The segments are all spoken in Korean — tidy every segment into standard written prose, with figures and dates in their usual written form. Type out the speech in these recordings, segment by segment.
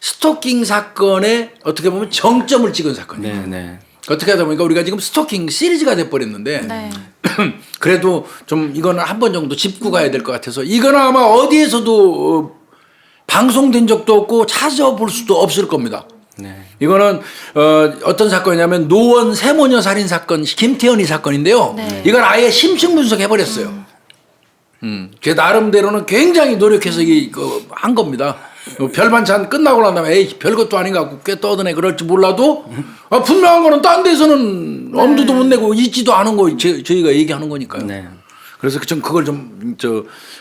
스토킹 사건에 어떻게 보면 정점을 찍은 사건이에요. 네. 어떻게 하다 보니까 우리가 지금 스토킹 시리즈가 돼버렸는데 네. 그래도 좀 이거는 한 번 정도 짚고 가야 될 것 같아서 이거는 아마 어디에서도 방송된 적도 없고 찾아볼 수도 없을 겁니다. 네. 이거는 어떤 사건이냐면 노원 세모녀 살인 사건 김태현이 사건인데요. 네. 이걸 아예 심층 분석해 버렸어요. 제 나름대로는 굉장히 노력해서 이거 한 겁니다. 별 반찬 끝나고 난 다음에 에이 별것도 아닌 것 같고 꽤 떠드네 그럴지 몰라도 분명한 거는 딴 데서는 엄두도 못 내고 있지도 않은 거 저희가 얘기하는 거니까요. 네. 그래서 전 그걸 좀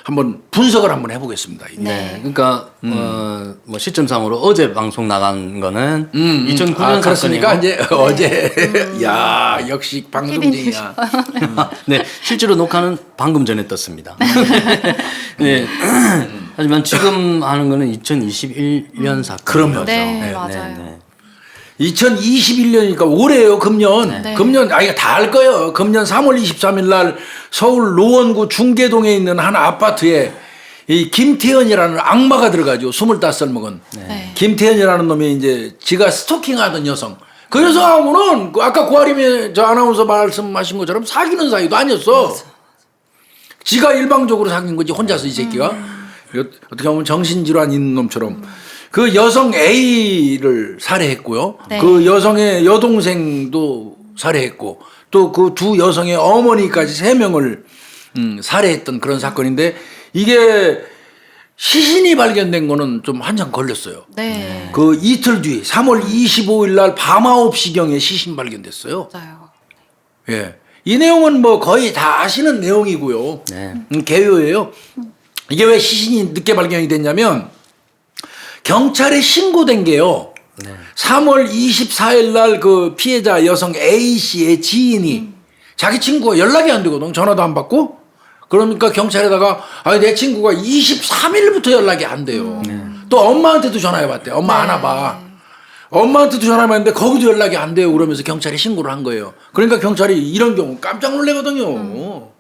한번 분석을 한번 해보겠습니다. 네. 그러니까 뭐 시점상으로 어제 방송 나간 거는 2009년 그렇습니까? 사건이고 이제 어제 야 역시 방송쟁이야. 네, 실제로 녹화는 방금 전에 떴습니다. 네. 하지만 지금 하는 거는 2021년 사건. 그럼요. 네, 맞아요. 2021년이니까 올해요, 금년. 네. 금년, 이거 다 알 거예요. 금년 3월 23일 날 서울 노원구 중계동에 있는 한 아파트에 이 김태현이라는 악마가 들어가죠. 25살 먹은. 네. 김태현이라는 놈이 이제 지가 스토킹 하던 여성. 그 여성하고는 아까 고아림의 저 아나운서 말씀하신 것처럼 사귀는 사이도 아니었어. 지가 일방적으로 사귄 거지, 혼자서 이 새끼가. 어떻게 보면 정신질환 있는 놈처럼. 그 여성 A를 살해했고요. 네. 그 여성의 여동생도 살해했고 또 그 두 여성의 어머니까지 3명을 살해했던 그런 사건인데 이게 시신이 발견된 거는 좀 한참 걸렸어요. 네. 그 이틀 뒤 3월 25일 날 밤 9시경에 시신 발견됐어요. 맞아요. 예. 이 내용은 뭐 거의 다 아시는 내용이고요. 네. 개요예요. 이게 왜 시신이 늦게 발견이 됐냐면 경찰에 신고된 게요. 네. 3월 24일 날 그 피해자 여성 A 씨의 지인이 자기 친구가 연락이 안 되거든. 전화도 안 받고. 그러니까 경찰에다가 내 친구가 23일부터 연락이 안 돼요. 또 엄마한테도 전화해 봤대. 엄마 안 와봐. 엄마한테도 전화해봤는데 거기도 연락이 안 돼요. 그러면서 경찰에 신고를 한 거예요. 그러니까 경찰이 이런 경우 깜짝 놀래거든요.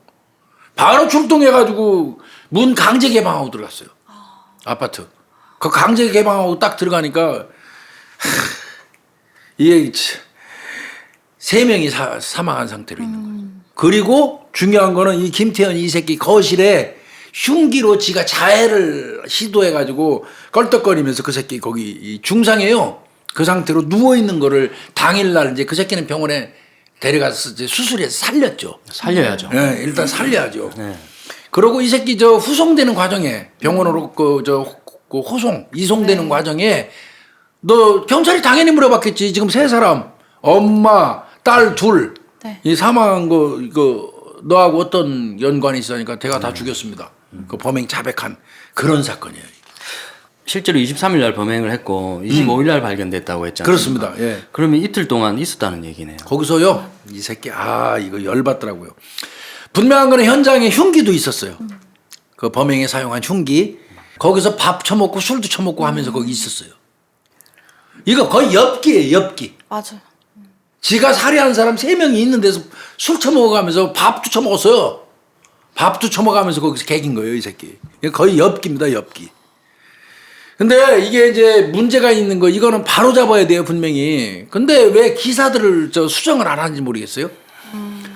바로 출동해가지고 문 강제 개방하고 들어갔어요. 아파트. 그 강제 개방하고 딱 들어가니까 이게 3명이 사망한 상태로 있는 거예요. 그리고 중요한 거는 이 김태현 이 새끼 거실에 흉기로 지가 자해를 시도해가지고 껄떡거리면서 그 새끼 거기 중상이에요. 그 상태로 누워 있는 거를 당일날 이제 그 새끼는 병원에 데려가서 이제 수술해서 살렸죠. 살려야죠. 네, 일단 살려야죠. 네. 그리고 이 새끼 후송되는 과정에 병원으로 그 호송 이송되는 과정에 너 경찰이 당연히 물어봤겠지. 지금 3사람 엄마 딸 둘 이 네. 사망한 거 이거 너하고 어떤 연관이 있으니까 제가 다 죽였습니다. 그 범행 자백한 그런 사건이에요. 실제로 23일 날 범행을 했고 25일 날 발견됐다고 했잖아요. 그렇습니다. 예. 그러면 이틀 동안 있었다는 얘기네요. 거기서요 이 새끼 이거 열받더라고요. 분명한 거는 현장에 흉기도 있었어요. 그 범행에 사용한 흉기. 거기서 밥 처먹고 술도 처먹고 하면서 거기 있었어요. 이거 거의 엽기예요, 엽기. 맞아요. 지가 살해한 사람 3명이 있는 데서 술 처먹어가면서 밥도 처먹었어요. 밥도 처먹으면서 거기서 개긴 거예요, 이 새끼. 이거 거의 엽기입니다, 엽기. 근데 이게 이제 문제가 있는 거, 이거는 바로 잡아야 돼요, 분명히. 근데 왜 기사들을 수정을 안 하는지 모르겠어요.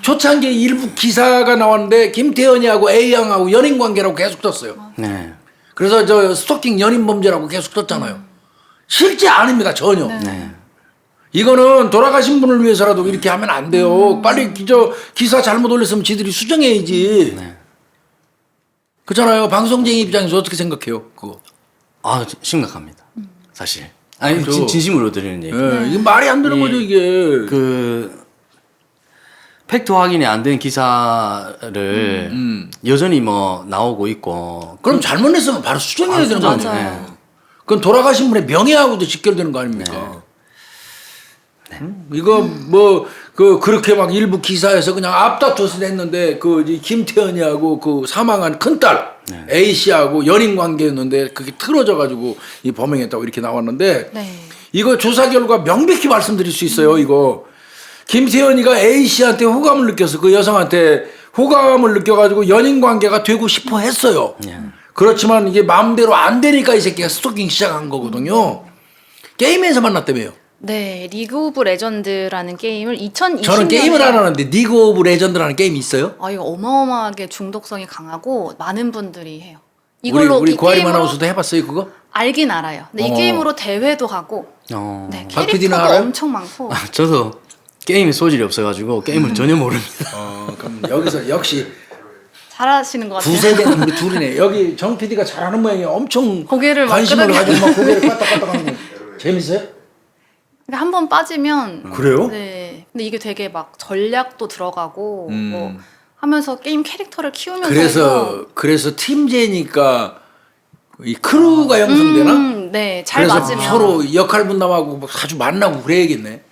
초창기에 일부 기사가 나왔는데 김태현이하고 A양하고 연인 관계라고 계속 떴어요. 네. 그래서 스토킹 연인 범죄라고 계속 떴잖아요. 실제 아닙니다, 전혀. 네. 이거는 돌아가신 분을 위해서라도 이렇게 하면 안 돼요. 빨리 기사 잘못 올렸으면 지들이 수정해야지. 네. 그렇잖아요. 방송쟁이 입장에서 어떻게 생각해요, 그거? 심각합니다. 사실. 아니 그렇죠. 진심으로 드리는 얘기. 예, 이게 말이 안 되는 거죠, 이게. 팩트 확인이 안 된 기사를 여전히 뭐 나오고 있고. 그럼 잘못했으면 바로 수정해야 되는 거 아니에요? 맞아요. 그건 돌아가신 분의 명예하고도 직결되는 거 아닙니까? 이거 그렇게 막 일부 기사에서 그냥 앞다퉈서 냈는데 김태현이하고 그 사망한 큰딸 A 씨하고 연인 관계였는데 그게 틀어져 가지고 이 범행했다고 이렇게 나왔는데 네. 이거 조사 결과 명백히 말씀드릴 수 있어요. 이거 김태현이가 A 씨한테 호감을 느껴서 그 여성한테 호감을 느껴가지고 연인 관계가 되고 싶어 했어요. 그렇지만 이게 마음대로 안 되니까 이 새끼가 스토킹 시작한 거거든요. 게임에서 만났다며요. 네, 리그 오브 레전드라는 게임을 2020년에 저는 게임을 안 하는데 리그 오브 레전드라는 게임이 있어요? 이거 어마어마하게 중독성이 강하고 많은 분들이 해요. 이걸로 우리 이 고아리 게임으로 아나운서도 해봤어요 그거? 알긴 알아요. 근데 이 게임으로 대회도 가고 네, 박 PD는 캐릭터도 알아요? 엄청 많고 저도 게임에 소질이 없어가지고 게임을 전혀 모릅니다. 그럼 여기서 역시 잘하시는 것 같아요. 두세대는 우리 둘이네. 여기 정 PD가 잘하는 모양이에요. 엄청 고개를 막 관심을 끄덕여. 가지고 막 고개를 까딱까딱하는 거 재밌어요? 그러니까 한번 빠지면 그래요? 네. 근데 이게 되게 막 전략도 들어가고 뭐 하면서 게임 캐릭터를 키우면서 해서 그래서 팀제니까 이 크루가 형성되나? 네, 잘 그래서 맞으면 서로 역할 분담하고 막 자주 만나고 그래야겠네.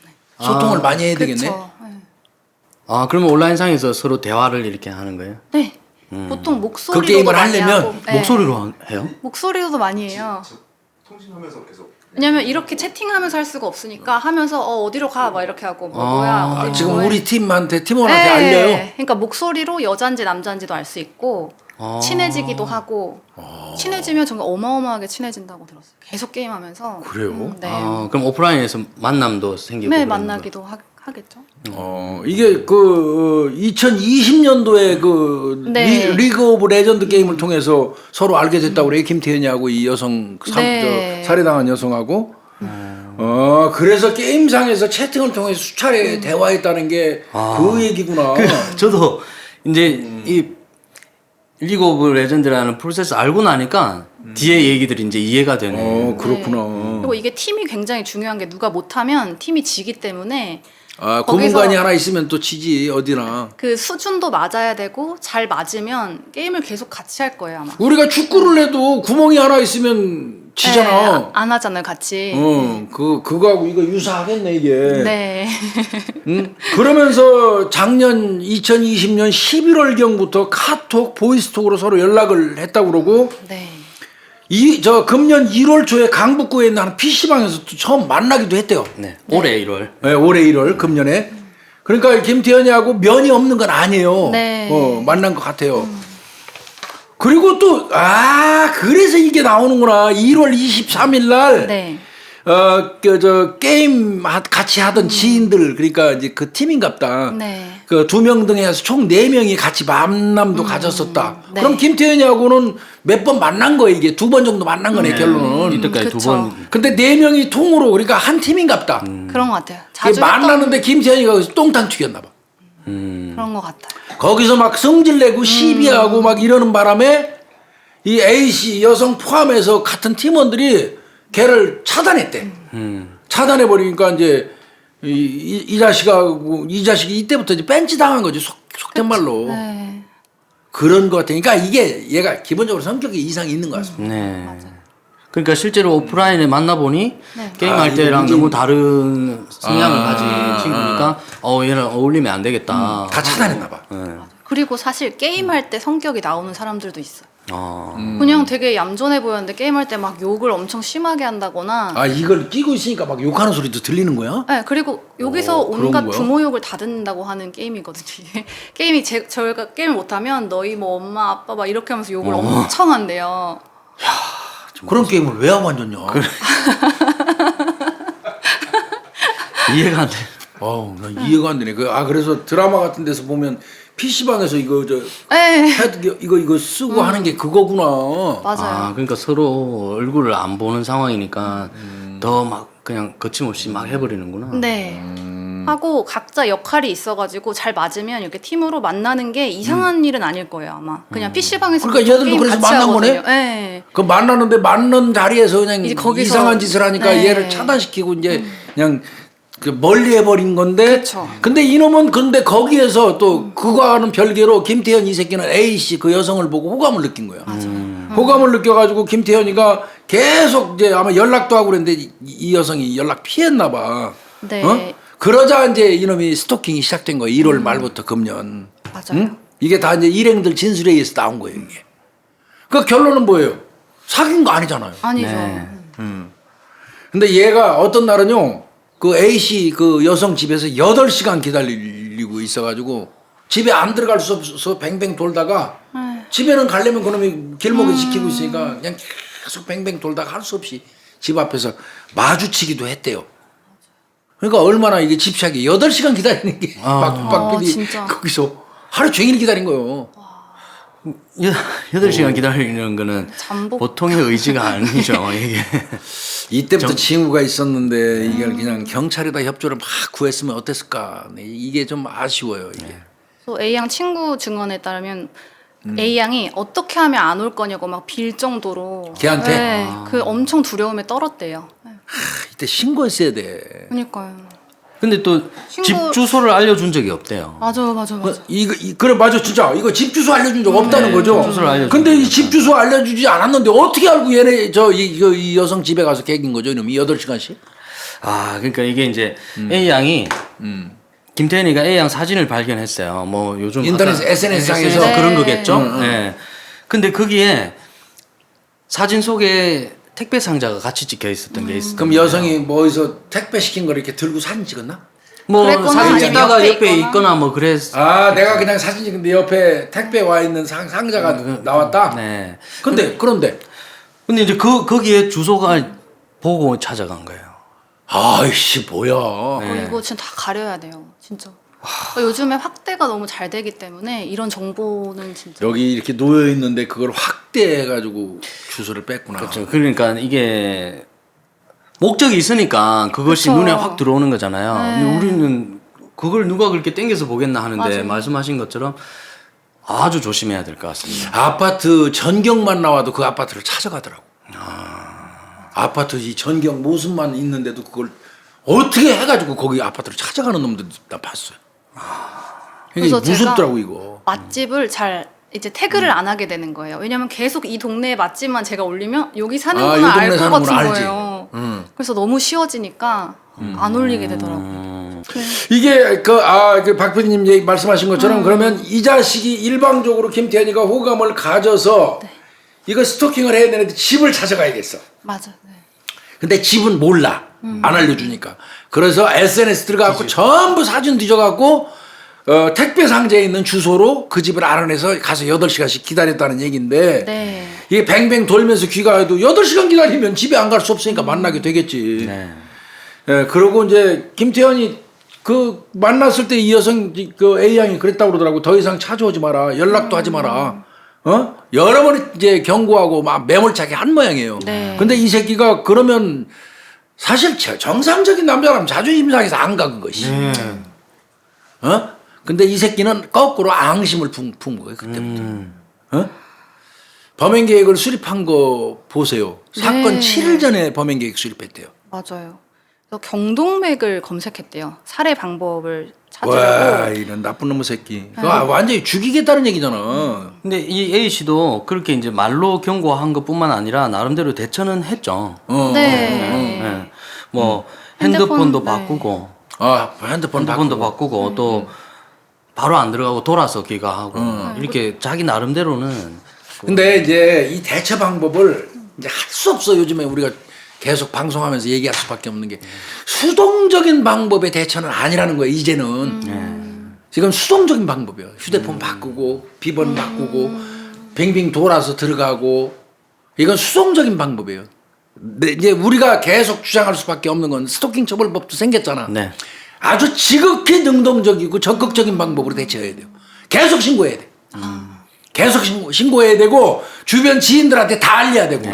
소통을 많이 해야 되겠네. 그쵸. 네. 아 그러면 온라인상에서 서로 대화를 이렇게 하는 거예요? 네. 보통 목소리로도 그 게임을 많이 하려면 하고, 네. 목소리로 해요? 목소리로도 많이 해요. 통신하면서 계속 왜냐면 이렇게 채팅하면서 할 수가 없으니까 하면서 어디로 가 막 이렇게 하고 뭐야 어디 지금 뭐해. 우리 팀한테 팀원한테 네. 알려요. 그러니까 목소리로 여잔지 남잔지도 알 수 있고 친해지기도 하고 친해지면 정말 어마어마하게 친해진다고 들었어요. 계속 게임하면서. 그래요? 네. 그럼 오프라인에서 만남도 생기고 네, 그러는 만나기도 하겠죠. 이게 그 2020년도에 그 네. 리그 오브 레전드 게임을 통해서 서로 알게 됐다고 그래요. 김태현이하고 이 여성 네. 살해당한 여성하고. 그래서 게임상에서 채팅을 통해서 수차례 대화했다는 게 그 얘기구나. 저도 이제 이 리그 오브 레전드라는 프로세스 알고 나니까 뒤에 얘기들이 이제 이해가 되네. 그렇구나. 그리고 이게 팀이 굉장히 중요한 게 누가 못하면 팀이 지기 때문에 아, 거기서- 고문관이 하나 있으면 또 지지 어디나. 그 수준도 맞아야 되고 잘 맞으면 게임을 계속 같이 할 거예요 아마. 우리가 축구를 해도 구멍이 하나 있으면 지잖아. 네, 안 하잖아요 같이. 그거하고 이거 유사하겠네 이게. 네. 응? 그러면서 작년 2020년 11월 경부터 카톡, 보이스톡으로 서로 연락을 했다고 그러고 네. 금년 1월 초에 강북구에 있는 한 PC방에서 또 처음 만나기도 했대요. 네. 올해 1월. 네, 올해 1월 금년에. 그러니까 김태현이하고 면이 없는 건 아니에요. 네. 만난 것 같아요. 그리고 또 그래서 이게 나오는구나. 1월 23일 날 네. 게임 같이 하던 지인들 그러니까 이제 그 팀인갑다. 네. 그 2명 등에서 총 4명이 같이 만남도 가졌었다. 네. 그럼 김태현이하고는 몇 번 만난 거예요. 이게 2번 정도 만난 거네 결론은. 이때까지 두 그쵸. 번. 근데 4명이 통으로 그러니까 한 팀인갑다. 그런 것 같아요. 그게 자주 만났는데 김태현이가 거기서 똥탕 튀겼나 봐. 그런 것 같아요. 거기서 막 성질내고 시비하고 막 이러는 바람에 이 A씨 여성 포함해서 같은 팀원들이 걔를 차단했대. 차단해 버리니까 이제 이 자식이 이때부터 이제 뺀치 당한 거지 속된 말로. 네. 그런 것 같아. 그러니까 이게 얘가 기본적으로 성격에 이상이 있는 것 같습니다. 네. 그러니까 실제로 오프라인에 만나보니 네. 게임할 이게 때랑 문제- 너무 다른 성향을 가진 친구니까 얘는 어울리면 안 되겠다. 다 차단했나 봐. 그리고 사실 게임할 때 성격이 나오는 사람들도 있어요. 어. 그냥 되게 얌전해 보였는데 게임할 때 막 욕을 엄청 심하게 한다거나. 이걸 끼고 있으니까 막 욕하는 소리도 들리는 거야? 네, 그리고 여기서 그런 온갖 거야? 부모 욕을 다 듣는다고 하는 게임이거든요. 이게 게임이 저희가 게임을 못하면 너희 뭐 엄마 아빠 막 이렇게 하면서 욕을 엄청 한대요. 그런 게임을 왜 하고 앉았냐? 이해가 안 돼. 나 이해가 안 되네. 그래서 드라마 같은 데서 보면 PC방에서 이거 네, 헤드 이거 쓰고 하는 게 그거구나. 맞아요. 그러니까 서로 얼굴을 안 보는 상황이니까 더 막 그냥 거침없이 막 해버리는구나. 네. 하고 각자 역할이 있어가지고 잘 맞으면 이렇게 팀으로 만나는 게 이상한 일은 아닐 거예요 아마. 그냥 PC방에서 그러니까 얘들도 그래서 만난 거네? 네. 그 만나는데 맞는 자리에서 그냥 이제 거기서- 이상한 짓을 하니까 네. 얘를 차단시키고 이제 그냥 그 멀리 해버린 건데. 그쵸. 근데 이놈은 근데 거기에서 또 그거와는 별개로 김태현 이 새끼는 A 씨 그 여성을 보고 호감을 느낀 거야. 호감을 느껴가지고 김태현이가 계속 이제 아마 연락도 하고 그랬는데 이 여성이 연락 피했나 봐. 네. 그러자 이제 이놈이 스토킹이 시작된 거예요. 1월 말부터 금년. 맞아요. 이게 다 이제 일행들 진술에 의해서 나온 거예요, 이게. 그 결론은 뭐예요? 사귄 거 아니잖아요. 아니죠. 네. 근데 얘가 어떤 날은요, 그 A씨 그 여성 집에서 8시간 기다리고 있어가지고 집에 안 들어갈 수 없어서 뱅뱅 돌다가 집에는 가려면 그놈이 길목에 지키고 있으니까 그냥 계속 뱅뱅 돌다가 할 수 없이 집 앞에서 마주치기도 했대요. 그러니까 얼마나 이게 집착이 8시간 기다리는 게 박 PD 진짜. 거기서 하루 종일 기다린 거예요. 8시간 기다리는 거는 잠복. 보통의 의지가 아니죠. 이게. 이때부터 친구가 있었는데 이걸 그냥 경찰에다 협조를 막 구했으면 어땠을까. 네, 이게 좀 아쉬워요. 이게. 또 A 양 친구 증언에 따르면 A 양이 어떻게 하면 안 올 거냐고 막 빌 정도로 걔한테? 네, 그 엄청 두려움에 떨었대요. 네. 이때 신고했어야 돼. 그러니까요. 근데 또 집 친구- 주소를 알려준 적이 없대요. 맞아요. 그래 맞아 진짜 이거 집 주소 알려준 적 없다는 네, 거죠. 집 주소를 알려준 근데 이 적이 집 주소 알려주지 않았는데 어떻게 알고 얘네 이 여성 집에 가서 개긴 거죠 이놈이 8시간씩? 아, 그러니까 이게 이제 A 양이 김태현이가 A 양 사진을 발견했어요. 뭐 요즘 인터넷 아까 SNS 상에서. SNS에서 그런 네. 거겠죠. 네. 근데 거기에 사진 속에 택배 상자가 같이 찍혀 있었던 게 있어요. 그럼 여성이 뭐 어디서 택배 시킨 걸 이렇게 들고 사진 찍었나? 뭐 그랬거나 사진 아니면 찍다가 옆에 옆에 있거나. 있거나 뭐 그랬. 아 내가 그냥 사진 찍는데 옆에 택배 와 있는 상자가 나왔다. 네. 그런데 근데 이제 거기에 주소가 보고 찾아간 거예요. 아이씨 뭐야? 이거 진짜 다 가려야 돼요. 진짜. 요즘에 확대가 너무 잘 되기 때문에 이런 정보는 진짜 여기 이렇게 놓여 있는데 그걸 확대해가지고 주소를 뺐구나. 그렇죠. 그러니까 이게 목적이 있으니까 그것이 그쵸. 눈에 확 들어오는 거잖아요. 네. 근데 우리는 그걸 누가 그렇게 땡겨서 보겠나 하는데 맞아요. 말씀하신 것처럼 아주 조심해야 될 것 같습니다. 아파트 전경만 나와도 그 아파트를 찾아가더라고. 아파트 이 전경 모습만 있는데도 그걸 어떻게 해가지고 거기 아파트를 찾아가는 놈들 나 봤어요. 이게 그래서 제가 무섭더라고 이거. 맛집을 잘 이제 태그를 안 하게 되는 거예요. 왜냐면 계속 이 동네 맛집만 제가 올리면 여기 이 사는구나 동네 알 것 사는구나 같은 알지. 거예요. 그래서 너무 쉬워지니까 안 올리게 되더라고요. 이게 박 PD님 얘기 말씀하신 것처럼 그러면 이 자식이 일방적으로 김태현이가 호감을 가져서 이거 스토킹을 해야 되는데 집을 찾아가야겠어. 맞아. 네. 근데 집은 몰라. 안 알려주니까. 그래서 SNS 들어가고 전부 사진 뒤져갖고 택배 상자에 있는 주소로 그 집을 알아내서 가서 8시간씩 기다렸다는 얘기인데 네. 이게 뱅뱅 돌면서 귀가해도 8시간 기다리면 집에 안 갈 수 없으니까 만나게 되겠지. 네. 예, 그러고 이제 김태현이 그 만났을 때 이 여성 그 A 양이 그랬다고 그러더라고. 더 이상 찾아오지 마라. 연락도 하지 마라. 여러 번 이제 경고하고 막 매몰차게 한 모양이에요. 네. 근데 이 새끼가 그러면 사실 정상적인 남자라면 자존심 상해서 안 가 그것이. 근데 이 새끼는 거꾸로 앙심을 품 거예요 그때부터. 범행 계획을 수립한 거 보세요. 사건 네. 7일 전에 범행 계획 수립했대요. 맞아요. 그래서 경동맥을 검색했대요. 살해 방법을 와 찾으려고. 이런 나쁜 놈의 새끼. 그거 완전히 죽이겠다는 얘기잖아. 근데 이 A 씨도 그렇게 이제 말로 경고한 것뿐만 아니라 나름대로 대처는 했죠. 네. 네. 뭐 핸드폰, 핸드폰도 네. 바꾸고 핸드폰도 바꾸고 또 바로 안 들어가고 돌아서 귀가하고 이렇게 자기 나름대로는 근데 이제 이 대처 방법을 이제 할 수 없어. 요즘에 우리가 계속 방송하면서 얘기할 수밖에 없는 게 수동적인 방법의 대처는 아니라는 거예요. 이제는 지금 수동적인 방법이에요. 휴대폰 바꾸고 비번 바꾸고 빙빙 돌아서 들어가고 이건 수동적인 방법이에요. 근데 이제 우리가 계속 주장할 수밖에 없는 건 스토킹 처벌법도 생겼잖아. 네. 아주 지극히 능동적이고 적극적인 방법으로 대처해야 돼요. 계속 신고해야 돼. 계속 신고해야 되고 주변 지인들한테 다 알려야 되고.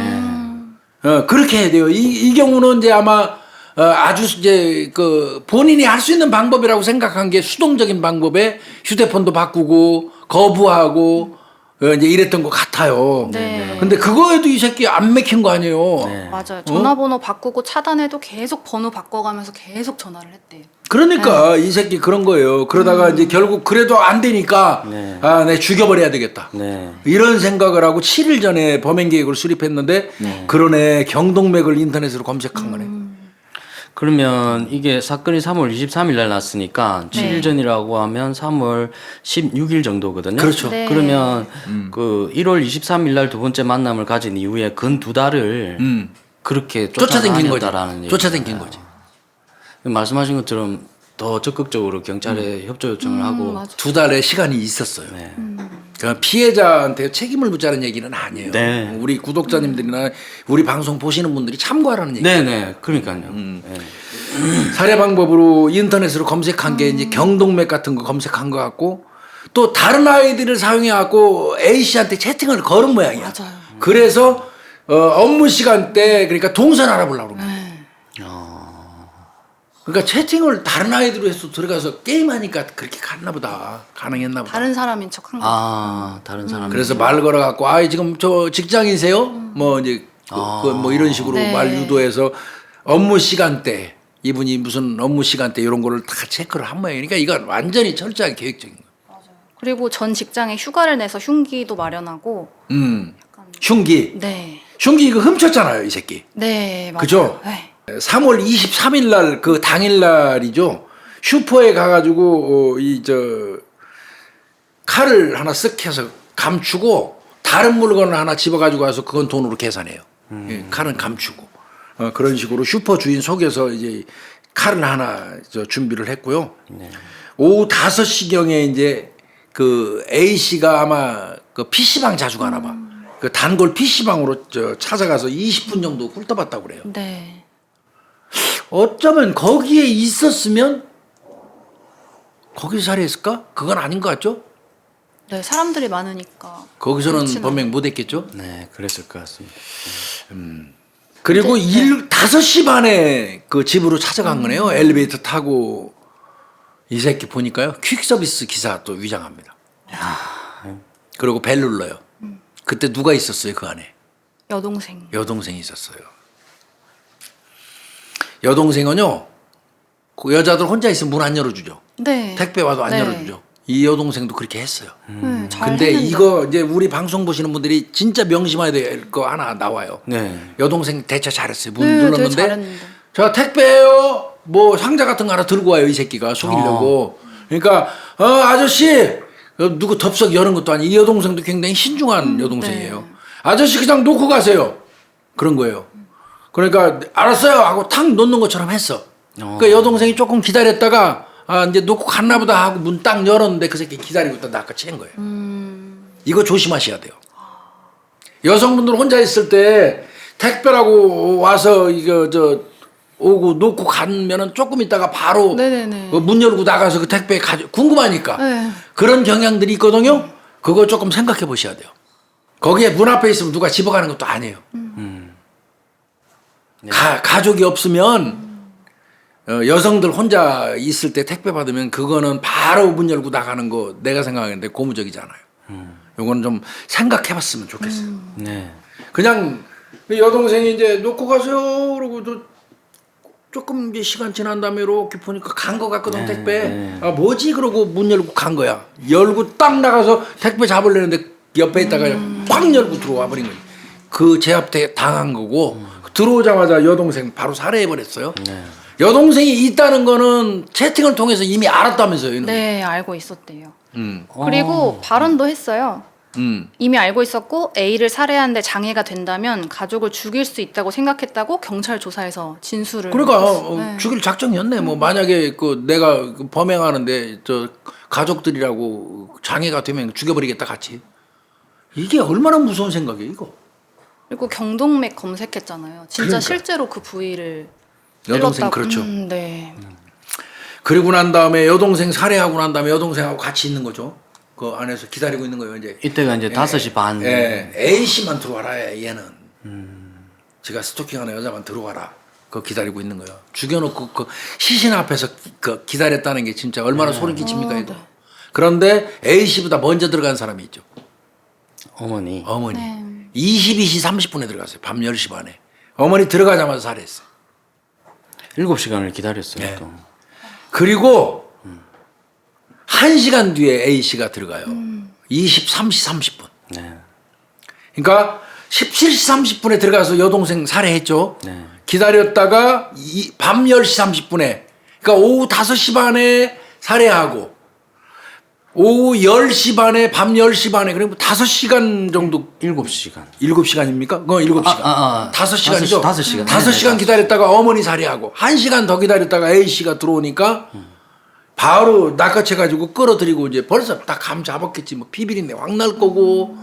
그렇게 해야 돼요. 이 경우는 이제 아마 아주 이제 그 본인이 할 수 있는 방법이라고 생각한 게 수동적인 방법에 휴대폰도 바꾸고 거부하고 이제 이랬던 것 같아요. 네. 근데 그거에도 이 새끼 안 맥힌 거 아니에요. 네. 맞아요. 전화번호 바꾸고 차단해도 계속 번호 바꿔가면서 계속 전화를 했대요. 그러니까 이 새끼 그런 거예요. 그러다가 이제 결국 그래도 안 되니까 네. 내 죽여버려야 되겠다. 네. 이런 생각을 하고 7일 전에 범행 계획을 수립했는데 그러네 경동맥을 인터넷으로 검색한 거네. 그러면 이게 사건이 3월 23일 날 났으니까 7일 전이라고 하면 3월 16일 정도거든요. 그렇죠. 네. 그러면 그 1월 23일 날 두 번째 만남을 가진 이후에 근 2달을 그렇게 쫓아다닌 거지. 쫓아다녔다라는 얘기. 쫓아다닌 거지. 말씀하신 것처럼 더 적극적으로 경찰에 협조 요청을 하고 맞아. 2달의 시간이 있었어요. 네. 그러니까 피해자한테 책임을 묻자는 얘기는 아니에요. 네. 우리 구독자님들이나 우리 방송 보시는 분들이 참고하라는 얘기. 네네 그러니까요. 네. 살해 방법으로 인터넷으로 검색한 게 이제 경동맥 같은 거 검색한 것 같고 또 다른 아이디를 사용해 갖고 A 씨한테 채팅을 걸은 모양이야. 맞아요. 그래서 업무 시간 때 그러니까 동선 알아보려고 그런 거야. 그러니까 채팅을 다른 아이디로 해서 들어가서 게임하니까 그렇게 갔나 보다. 가능했나 보다. 다른 사람인 척한 거. 아 다른 사람. 그래서 말 걸어 갖고 아 지금 저 직장이세요? 뭐 이제 뭐 이런 식으로 네. 말 유도해서 업무 시간대 이분이 무슨 업무 시간대 이런 거를 다 체크를 한 모양이니까 이건 완전히 철저하게 계획적인 거야. 그리고 전 직장에 휴가를 내서 흉기도 마련하고. 흉기. 네. 흉기 이거 훔쳤잖아요, 이 새끼. 네. 맞아요. 그죠? 네. 3월 23일 날 그 당일 날이죠. 슈퍼에 가가지고 이 저 칼을 하나 쓱 해서 감추고 다른 물건을 하나 집어가지고 와서 그건 돈으로 계산해요. 예, 칼은 감추고 그런 식으로 슈퍼 주인 속에서 이제 칼을 하나 준비를 했고요. 오후 5시경에 이제 그 A 씨가 아마 그 PC방 자주 가나 봐. 그 단골 PC방으로 찾아가서 20분 정도 훑어봤다고 그래요. 네. 어쩌면 거기에 있었으면 거기서 살해했을까? 그건 아닌 것 같죠? 네. 사람들이 많으니까. 거기서는 그렇진 범행 못했겠죠? 네 그랬을 것 같습니다. 그리고 네. 5시 반에 그 집으로 찾아간 거네요. 엘리베이터 타고 이 새끼 보니까요. 퀵서비스 기사 또 위장합니다. 그리고 벨 눌러요. 그때 누가 있었어요 그 안에? 여동생. 여동생이 있었어요. 여동생은요. 그 여자들 혼자 있으면 문 안 열어주죠. 네. 택배 와도 안 네. 열어주죠. 이 여동생도 그렇게 했어요. 네, 잘 근데 했는데. 이거 이제 우리 방송 보시는 분들이 진짜 명심해야 될 거 하나 나와요. 네. 여동생 대처 잘했어요. 문 네, 되게 눌렀는데 잘했는데. 저 택배예요. 뭐 상자 같은 거 하나 들고 와요 이 새끼가 속이려고. 그러니까 아저씨 누구 덥석 여는 것도 아니 이 여동생도 굉장히 신중한 여동생이에요. 네. 아저씨 그냥 놓고 가세요. 그런 거예요. 그러니까 알았어요 하고 탁 놓는 것처럼 했어. 그러니까 여동생이 조금 기다렸다가 이제 놓고 갔나 보다 하고 문 딱 열었는데 그 새끼 기다리고 있다 낚아챈 거예요. 이거 조심하셔야 돼요. 여성분들 혼자 있을 때 택배라고 와서 이거 오고 놓고 가면은 조금 있다가 바로 네네네. 문 열고 나가서 그 택배 궁금하니까 네. 그런 경향들이 있거든요. 그거 조금 생각해 보셔야 돼요. 거기에 문 앞에 있으면 누가 집어가는 것도 아니에요. 가족이 없으면 여성들 혼자 있을 때 택배 받으면 그거는 바로 문 열고 나가는 거 내가 생각하는데 고무적이잖아요. 요거는 좀 생각해 봤으면 좋겠어요. 네. 그냥 그 여동생이 이제 놓고 가세요 그러고 또 조금 이제 시간 지난 다음에 이렇게 보니까 간 거 같거든 택배. 아 뭐지 그러고 문 열고 간 거야. 열고 딱 나가서 택배 잡으려는데 옆에 있다가 꽉 열고 들어와 버린 거지. 그 제압대 당한 거고 들어오자마자 여동생 바로 살해해 버렸어요. 여동생이 있다는 거는 채팅을 통해서 이미 알았다면서요. 이놈이. 네, 알고 있었대요. 그리고 발언도 했어요. 음. 이미 알고 있었고 A를 살해하는데 장애가 된다면 가족을 죽일 수 있다고 생각했다고 경찰 조사에서 진술을 그러니까 했어요. 네. 죽일 작정이었네. 뭐 만약에 그 내가 그 범행하는데 저 가족들이라고 장애가 되면 죽여버리겠다 같이. 이게 얼마나 무서운 생각이에요 이거. 그리고 경동맥 검색했잖아요. 진짜 그러니까. 실제로 그 부위를 여동생 찔렀다고. 그렇죠. 네. 그리고 난 다음에 여동생 살해하고 난 다음에 여동생하고 같이 있는 거죠. 그 안에서 기다리고 있는 거예요 이제. 이때가 이제 5시 반. 예, A 씨만 들어와라 얘는. 제가 스토킹하는 여자만 들어와라. 그거 기다리고 있는 거예요. 죽여놓고 그 시신 앞에서 그 기다렸다는 게 진짜 얼마나 소름 끼칩니까 이거. 그런데 A 씨보다 먼저 들어간 사람이 있죠. 어머니. 어머니. 네. 22시 30분에 들어갔어요. 밤 10시 반에. 어머니 들어가자마자 살해했어요. 7시간을 기다렸어요. 네. 또. 그리고 1시간 뒤에 A 씨가 들어가요. 23시 30분. 네. 그러니까 17시 30분에 들어가서 여동생 살해했죠. 네. 기다렸다가 밤 10시 30분에 그러니까 오후 5시 반에 살해하고 오후 10시 반에 밤 10시 반에 그리고 5시간 정도 7시간. 7시간입니까? 7시간. 5시간이죠. 5시간. 5시간 기다렸다가 어머니 살해하고 1시간 더 기다렸다가 A씨가 들어오니까 바로 낚아채가지고 끌어들이고 이제 벌써 딱 감 잡았겠지. 뭐 피비린내 확 날 거고.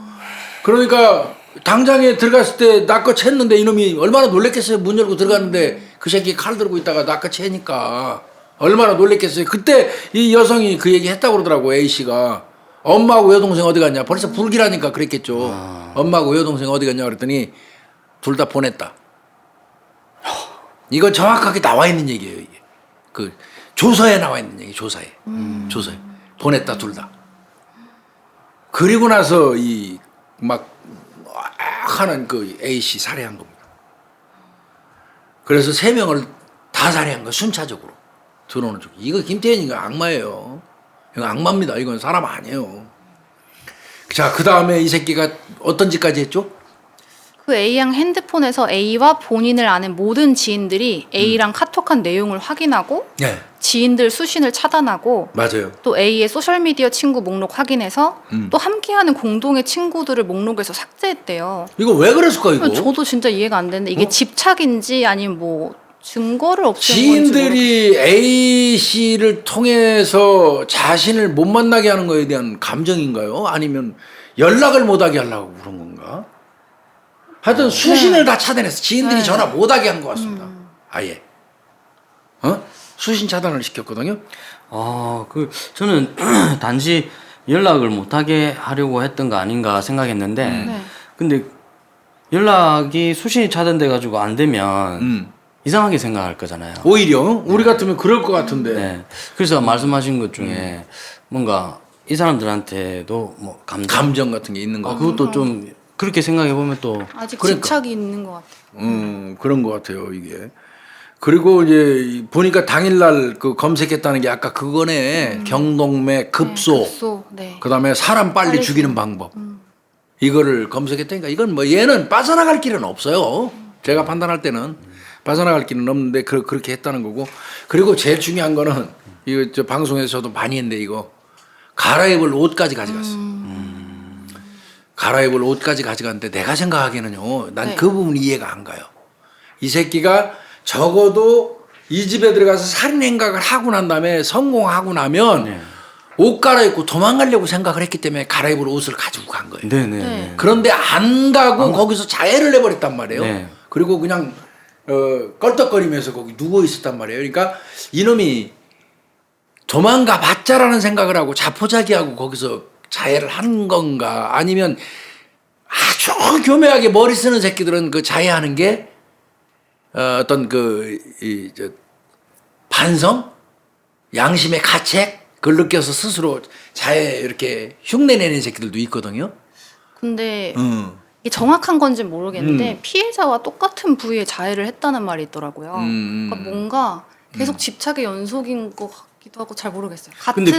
그러니까 당장에 들어갔을 때 낚아챘는데 이놈이 얼마나 놀랬겠어요. 문 열고 들어갔는데 그 새끼 칼 들고 있다가 낚아채니까 얼마나 놀랬겠어요. 그때 이 여성이 그 얘기 했다고 그러더라고. A씨가. 엄마하고 여동생 어디 갔냐. 벌써 불길하니까 그랬겠죠. 엄마하고 여동생 어디 갔냐 그랬더니 둘 다 보냈다. 이건 정확하게 나와 있는 얘기예요. 이게 그 조서에 나와 있는 얘기. 조서에 보냈다 둘 다. 그리고 나서 이 막 하는 그 A씨 살해한 겁니다. 그래서 3명을 다 살해한 거 순차적으로 들어오는 쪽. 이거 김태현이가 악마예요. 이거 악마입니다. 이건 사람 아니에요. 자, 그 다음에 이 새끼가 어떤 짓까지 했죠? 그 A양 핸드폰에서 A와 본인을 아는 모든 지인들이 A랑 카톡한 내용을 확인하고 네, 지인들 수신을 차단하고 맞아요. 또 A의 소셜미디어 친구 목록 확인해서 또 함께하는 공동의 친구들을 목록에서 삭제했대요. 이거 왜 그랬을까 이거? 저도 진짜 이해가 안 되는데 이게 집착인지 아니면 뭐 증거를 없애는 건지 지인들이 A 씨를 통해서 자신을 못 만나게 하는 거에 대한 감정인가요? 아니면 연락을 못하게 하려고 그런 건가? 하여튼 수신을 다 차단했어. 지인들이 전화 못하게 한 것 같습니다. 아예. 수신 차단을 시켰거든요. 저는 단지 연락을 못하게 하려고 했던 거 아닌가 생각했는데, 네. 근데 연락이 수신이 차단돼가지고 안 되면 이상하게 생각할 거잖아요. 오히려 우리 같으면 그럴 것 같은데. 네. 그래서 말씀하신 것 중에 뭔가 이 사람들한테도 뭐 감정 같은 게 있는 거. 그것도 좀 그렇게 생각해 보면 또 아직 그러니까. 집착이 있는 것 같아요. 그런 것 같아요, 이게. 그리고 이제 보니까 당일날 그 검색했다는 게 아까 그거네. 경동맥, 급소. 네, 급소. 네. 그 다음에 사람 빨리 빨리 죽이는 방법. 이거를 검색했다니까 이건 뭐 얘는 빠져나갈 길은 없어요. 제가 판단할 때는 빠져나갈 길은 없는데 그렇게 했다는 거고. 그리고 제일 중요한 거는 이거 저 방송에서도 많이 했는데 이거 갈아입을 옷까지 가져갔어. 갈아입을 옷까지 가져갔는데 내가 생각하기에는요. 난 그 네. 부분이 이해가 안 가요. 이 새끼가 적어도 이 집에 들어가서 살인 행각을 하고 난 다음에 성공하고 나면 옷 갈아입고 도망가려고 생각을 했기 때문에 갈아입을 옷을 가지고 간 거예요. 네네. 네. 그런데 안 가고 거기서 자해를 해버렸단 말이에요. 네. 그리고 그냥 껄떡거리면서 거기 누워 있었단 말이에요. 그러니까 이놈이 도망가 봤자라는 생각을 하고 자포자기하고 거기서 자해를 한 건가 아니면 아주 교묘하게 머리 쓰는 새끼들은 그 자해하는 게 어떤 반성, 양심의 가책 그걸 느껴서 스스로 자해 이렇게 흉내내는 새끼들도 있거든요. 근데 이게 정확한 건지 모르겠는데 피해자와 똑같은 부위에 자해를 했다는 말이 있더라고요. 그러니까 뭔가 계속 집착의 연속인 것 같기도 하고 잘 모르겠어요. 근데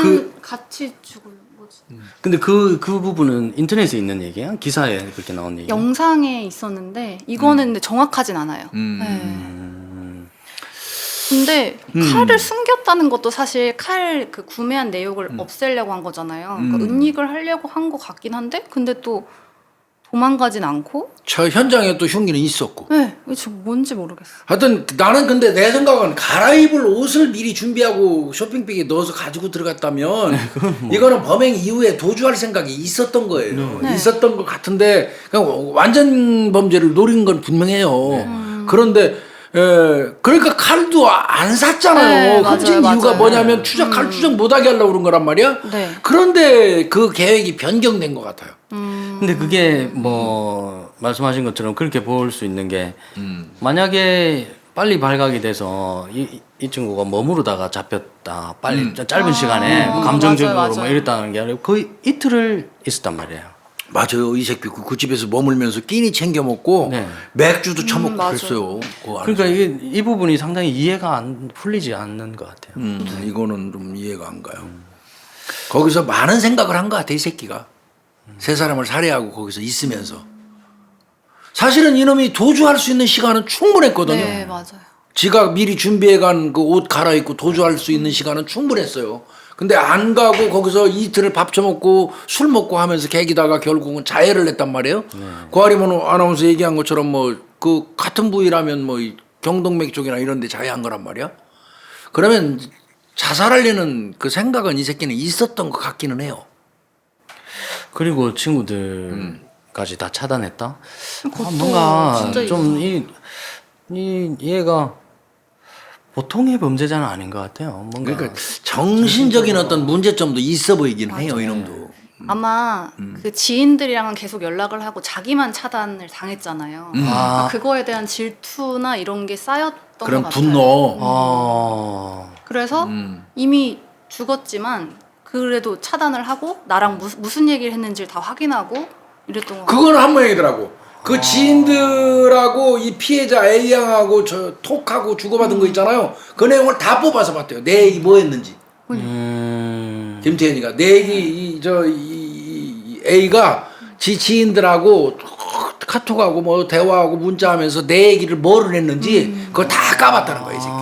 같이 죽을 뭐지? 근데 그 부분은 인터넷에 있는 얘기야? 기사에 그렇게 나온 얘기야? 영상에 있었는데 이거는 근데 정확하진 않아요. 네. 근데 칼을 숨겼다는 것도 사실 칼 그 구매한 내역을 없애려고 한 거잖아요. 그러니까 은닉을 하려고 한 것 같긴 한데 근데 또 도망가진 않고. 저 현장에 또 흉기는 있었고. 네, 이게 지금 뭔지 모르겠어. 하여튼 나는 근데 내 생각은 갈아입을 옷을 미리 준비하고 쇼핑백에 넣어서 가지고 들어갔다면 이거는 범행 이후에 도주할 생각이 있었던 거예요. 네. 있었던 것 같은데 그냥 완전 범죄를 노린 건 분명해요. 그런데 그러니까 칼도 안 샀잖아요. 네, 훔친 맞아요, 이유가 맞아요. 뭐냐면 칼 추적 못하게 하려고 그런 거란 말이야. 네. 그런데 그 계획이 변경된 것 같아요. 근데 그게 뭐 말씀하신 것처럼 그렇게 볼 수 있는 게 만약에 빨리 발각이 돼서 이 친구가 머무르다가 잡혔다 빨리 짧은 시간에 뭐 감정적으로 맞아요, 뭐 맞아요. 이랬다는 게 아니라 거의 이틀을 있었단 말이에요. 맞아요. 이 새끼 그 집에서 머물면서 끼니 챙겨 먹고 네. 맥주도 처먹고 맞아요. 그랬어요. 그 안에서. 그러니까 이 부분이 상당히 이해가 풀리지 않는 것 같아요. 이거는 좀 이해가 안 가요. 거기서 많은 생각을 한 것 같아, 이 새끼가. 세 사람을 살해하고 거기서 있으면서. 사실은 이놈이 도주할 수 있는 시간은 충분했거든요. 네, 맞아요. 지가 미리 준비해간 그 옷 갈아입고 도주할 수 있는 시간은 충분했어요. 근데 안 가고 거기서 이틀을 밥 처먹고 술 먹고 하면서 개기다가 결국은 자해를 했단 말이에요. 고아리몬 아나운서 얘기한 것처럼 뭐 그 같은 부위라면 뭐 이 경동맥 쪽이나 이런 데 자해한 거란 말이야. 그러면 자살하려는 그 생각은 이 새끼는 있었던 것 같기는 해요. 그리고 친구들까지 다 차단했다. 그것도 뭔가 진짜 좀 이 얘가 보통의 범죄자는 아닌 것 같아요. 뭔가 그러니까 정신적인 어떤 문제점도 있어 보이긴 해요, 이놈도. 아마 그 지인들이랑은 계속 연락을 하고 자기만 차단을 당했잖아요. 그러니까 그거에 대한 질투나 이런 게 쌓였던 그런 것 같아요. 분노. 그래서 이미 죽었지만 그래도 차단을 하고 나랑 무슨 얘기를 했는지를 다 확인하고 이랬던 것 같아요. 그건 한 모양이더라고. 그 지인들하고 이 피해자 A 양하고 저 톡하고 주고받은 거 있잖아요. 그 내용을 다 뽑아서 봤대요. 내 얘기 뭐 했는지. 김태현이가 내 얘기 이 A가 지 지인들하고 카톡하고 뭐 대화하고 문자하면서 내 얘기를 뭐를 했는지 그걸 다 까봤다는 거야, 이 새끼.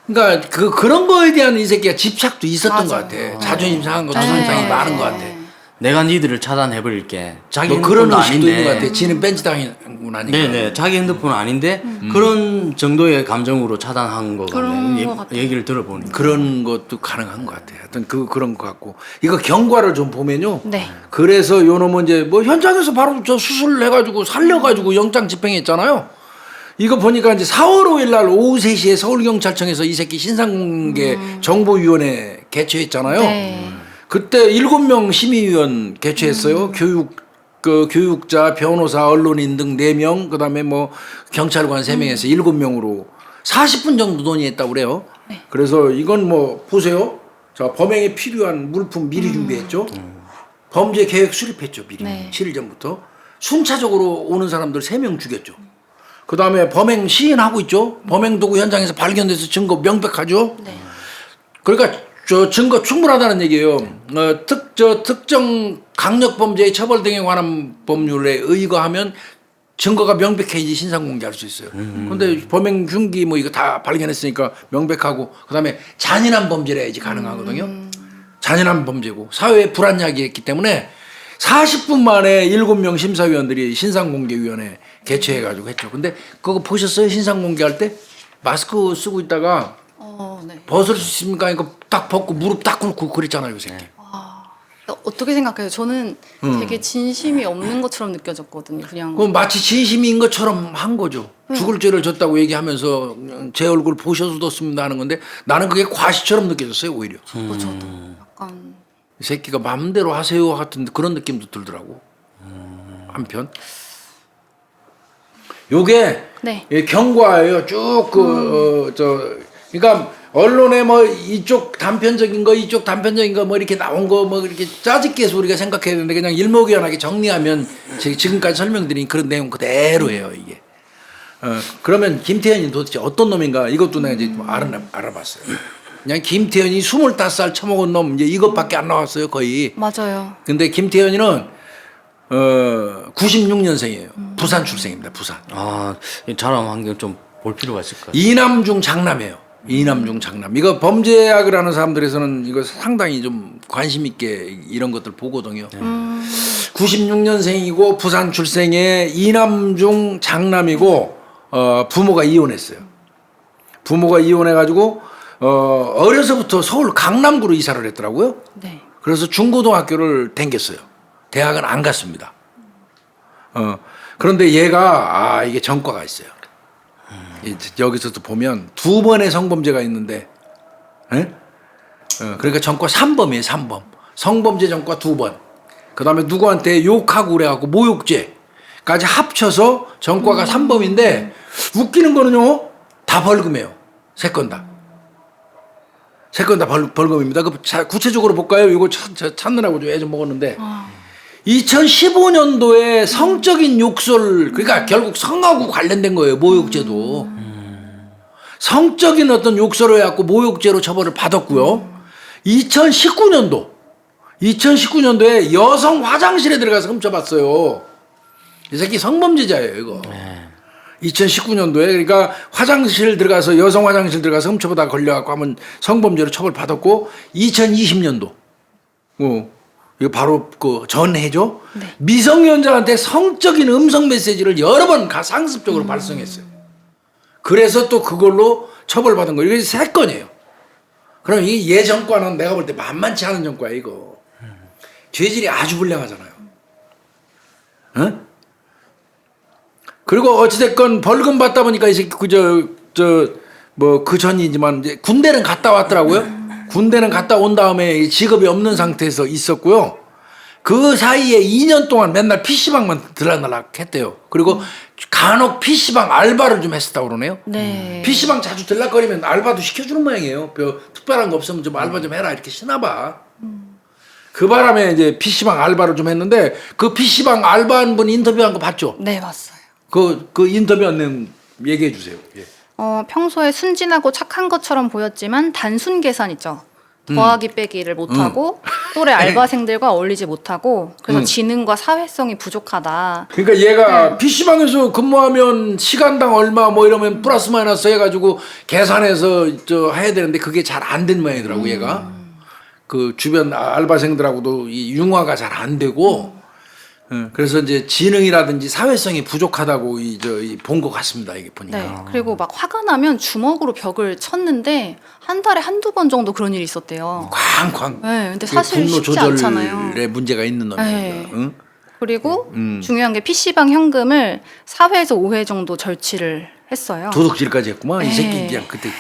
그러니까 그런 거에 대한 이 새끼가 집착도 있었던 것 같아. 자존심 상한 거, 자존심 상이 많은 것 같아. 내가 니들을 차단해버릴게. 자기 뭐 그런 핸드폰도 의식도 있는 것 아닌데. 같아. 지는 벤치 당하고 나니까. 네네. 자기 핸드폰은 아닌데 그런 정도의 감정으로 차단한 거 그런 같네. 것 같아요. 얘기를 들어보니까. 그런 것도 가능한 것 같아요. 하여튼 그런 것 같고 이거 경과를 좀 보면요. 네. 그래서 요 놈은 이제 뭐 현장에서 바로 저 수술을 해가지고 살려가지고 영장 집행했잖아요. 이거 보니까 이제 4월 5일 날 오후 3시에 서울경찰청에서 이 새끼 신상공개 정보위원회 개최했잖아요. 네. 그때 7명 심의위원 개최했어요. 교육자, 변호사, 언론인 등 4명, 그 다음에 뭐 경찰관 3명에서 7명으로 40분 정도 논의했다고 그래요. 네. 그래서 이건 뭐 보세요. 자, 범행에 필요한 물품 미리 준비했죠. 범죄 계획 수립했죠, 미리. 네. 7일 전부터. 순차적으로 오는 사람들 3명 죽였죠. 그 다음에 범행 시인하고 있죠. 범행 도구 현장에서 발견돼서 증거 명백하죠. 네. 그러니까 저 증거 충분하다는 얘기예요. 특정 강력 범죄의 처벌 등에 관한 법률에 의거하면 증거가 명백해야지 신상 공개할 수 있어요. 그런데 범행 흉기 뭐 이거 다 발견했으니까 명백하고 그다음에 잔인한 범죄를 해야지 가능하거든요. 잔인한 범죄고 사회에 불안약이 있기 때문에 40분 만에 7명 심사위원들이 신상공개위원회 개최해가지고 했죠. 근데 그거 보셨어요? 신상공개할 때 마스크 쓰고 있다가 네. 벗을 수 있습니까? 이거 딱 벗고 무릎 딱 꿇고 그랬잖아요, 이 새끼. 어떻게 생각해요? 저는 되게 진심이 없는 것처럼 느껴졌거든요. 그냥 그건 마치 진심인 것처럼 한 거죠. 죽을 죄를 졌다고 얘기하면서 제 얼굴 보셔도 좋습니다 하는 건데 나는 그게 과시처럼 느껴졌어요, 오히려. 뭐 저도 약간 이 새끼가 마음대로 하세요 같은 그런 느낌도 들더라고. 한편. 요게 네. 경과예요. 쭉 그러니까 언론에 뭐 이쪽 단편적인 거 이쪽 단편적인 거 뭐 이렇게 나온 거 뭐 이렇게 짜집게 해서 우리가 생각해야 되는데 그냥 일목요연하게 정리하면 지금까지 설명드린 그런 내용 그대로예요, 이게. 그러면 김태현이 도대체 어떤 놈인가 이것도 내가 이제 좀 알아봤어요. 그냥 김태현이 25살 처먹은 놈 이제 이것밖에 안 나왔어요, 거의. 맞아요. 근데 김태현이는 96년생이에요. 부산 출생입니다. 부산. 이 자랑 환경 좀 볼 필요가 있을 것 같아요. 이남 중 장남이에요. 이남 중 장남. 이거 범죄학을 하는 사람들에서는 이거 상당히 좀 관심 있게 이런 것들 보거든요. 96년생이고 부산 출생의 이남 중 장남이고 부모가 이혼했어요. 부모가 이혼해가지고 어려서부터 서울 강남구로 이사를 했더라고요. 네. 그래서 중고등학교를 댕겼어요. 대학은 안 갔습니다. 그런데 얘가 이게 전과가 있어요. 여기서도 보면 2번의 성범죄가 있는데, 그러니까 전과 3범이에요, 3범. 성범죄 전과 2번. 그 다음에 누구한테 욕하고 그래갖고 모욕죄까지 합쳐서 전과가 3범인데, 웃기는 거는요, 다 벌금이에요. 3건 다. 3건 다 벌금입니다. 구체적으로 볼까요? 이거 찾느라고 좀 애 좀 먹었는데, 2015년도에 성적인 욕설, 그러니까 결국 성하고 관련된 거예요, 모욕죄도. 성적인 어떤 욕설을 해갖고 모욕죄로 처벌을 받았고요. 2019년도에 여성 화장실에 들어가서 훔쳐봤어요. 이 새끼 성범죄자예요, 이거. 2019년도에 그러니까 화장실 들어가서 여성 화장실 들어가서 훔쳐보다 걸려갖고 하면 성범죄로 처벌받았고 2020년도 이거 바로 그 전해죠. 네. 미성년자한테 성적인 음성 메시지를 여러 번 상습적으로 발송했어요. 그래서 또 그걸로 처벌받은 거예요. 이게 3건이에요. 그럼 이 예전과는 내가 볼 때 만만치 않은 전과야 이거. 죄질이 아주 불량하잖아요. 응? 그리고 어찌됐건 벌금 받다 보니까 이 새끼 그 전이지만 이제 군대는 갔다 왔더라고요. 군대는 갔다 온 다음에 직업이 없는 상태에서 있었고요. 그 사이에 2년 동안 맨날 PC방만 들락날락 했대요. 그리고 간혹 PC방 알바를 좀 했었다고 그러네요. 네. PC방 자주 들락거리면 알바도 시켜주는 모양이에요. 특별한 거 없으면 좀 알바 좀 해라 이렇게 시나봐. 그 바람에 이제 PC방 알바를 좀 했는데 그 PC방 알바한 분 인터뷰한 거 봤죠? 네, 봤어요. 그 인터뷰한 내용 얘기해 주세요. 예. 평소에 순진하고 착한 것처럼 보였지만 단순 계산 있죠. 더하기 빼기를 못하고 또래 알바생들과 어울리지 못하고 그래서 지능과 사회성이 부족하다. 그러니까 얘가 PC방에서 근무하면 시간당 얼마 뭐 이러면 플러스 마이너스 해가지고 계산해서 해야 되는데 그게 잘 안 된 모양이더라고 얘가. 그 주변 알바생들하고도 이 융화가 잘 안 되고 그래서 이제 지능이라든지 사회성이 부족하다고 본 것 같습니다 이게 보니까. 네. 그리고 막 화가 나면 주먹으로 벽을 쳤는데 한 달에 한두 번 정도 그런 일이 있었대요. 쾅쾅. 네, 근데 사실 분노 쉽지 조절에 않잖아요. 문제가 있는 놈이니까. 네. 응? 그리고 중요한 게 PC방 현금을 4회에서 5회 정도 절취를 했어요. 도둑질까지 했구만. 이 네. 새끼 그냥 그때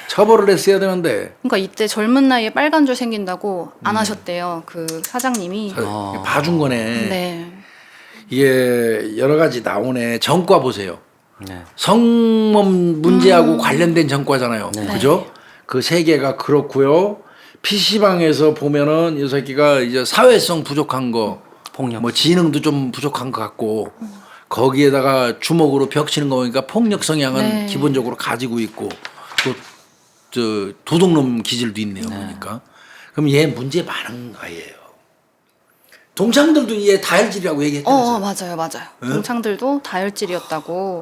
처벌을 했어야 되는데. 그러니까 이때 젊은 나이에 빨간 줄 생긴다고 안 하셨대요. 그 사장님이. 봐준 거네. 네. 이게 여러 가지 나오네. 전과 보세요. 네. 성범 문제하고 관련된 전과잖아요. 네. 그죠? 그 세 개가 그렇고요. PC방에서 보면은 이 새끼가 이제 사회성 부족한 거, 폭력. 뭐 지능도 좀 부족한 것 같고, 거기에다가 주먹으로 벽 치는 거 보니까 폭력 성향은 네. 기본적으로 가지고 있고, 또 도둑놈 기질도 있네요. 보니까. 그럼 얘 문제 많은 거예요. 동창들도 얘 다혈질이라고 얘기했잖아요. 맞아요. 동창들도 다혈질이었다고.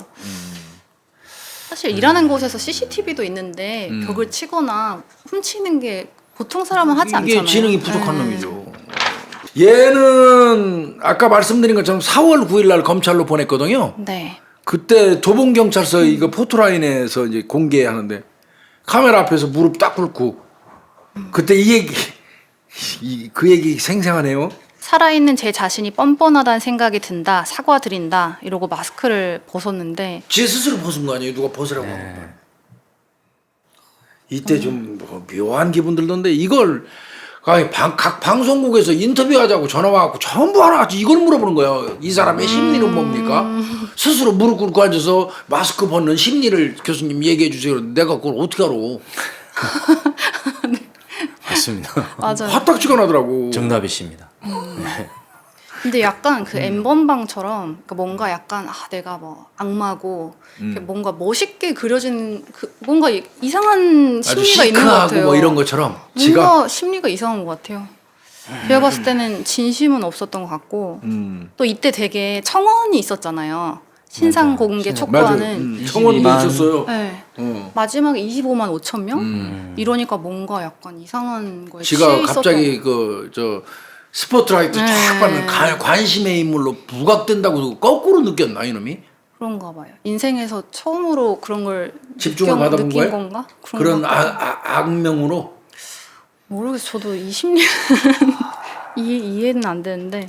사실 일하는 곳에서 CCTV도 있는데 벽을 치거나 훔치는 게 보통 사람은 하지 않잖아요. 이게 지능이 부족한 네. 놈이죠. 얘는 아까 말씀드린 것처럼 4월 9일 날 검찰로 보냈거든요. 네. 그때 도봉경찰서 이거 포토라인에서 이제 공개하는데 카메라 앞에서 무릎 딱 꿇고 그때 그 얘기 생생하네요. 살아있는 제 자신이 뻔뻔하다는 생각이 든다. 사과드린다. 이러고 마스크를 벗었는데 지 스스로 벗은 거 아니에요? 누가 벗으라고 하는 거. 이때 좀 묘한 기분 들던데 이걸 각 방송국에서 인터뷰하자고 전화 와갖고 전부 하나같이 이걸 물어보는 거야. 이 사람의 심리는 뭡니까? 스스로 무릎 꿇고 앉아서 마스크 벗는 심리를 교수님 얘기해 주세요. 내가 그걸 어떻게 알아? 맞습니다. 맞아요. 화딱지가 나더라고. 정답이십니다. 근데 약간 그 N번방처럼 그러니까 뭔가 약간 내가 뭐 악마고 이렇게 뭔가 멋있게 그려진 뭔가 이상한 아주 심리가 있는 것 시크하고 같아요. 뭐 이런 것처럼 뭔가 지가 심리가 이상한 것 같아요. 제가 봤을 때는 진심은 없었던 것 같고 또 이때 되게 청원이 있었잖아요. 신상 공개 맞아. 촉구하는 청원도 22만. 있었어요. 네. 어. 마지막에 25만 5천 명? 이러니까 뭔가 약간 이상한 거에 지가 취해 있었던 갑자기 스포트라이트 네. 쫙 받는 관심의 인물로 부각된다고 거꾸로 느꼈나 이놈이? 그런가 봐요. 인생에서 처음으로 그런 걸 집중을 받아본 느낀 거예요? 건가? 그런 것 같아요. 악명으로? 모르겠어. 저도 이 심리 이해는 안 되는데.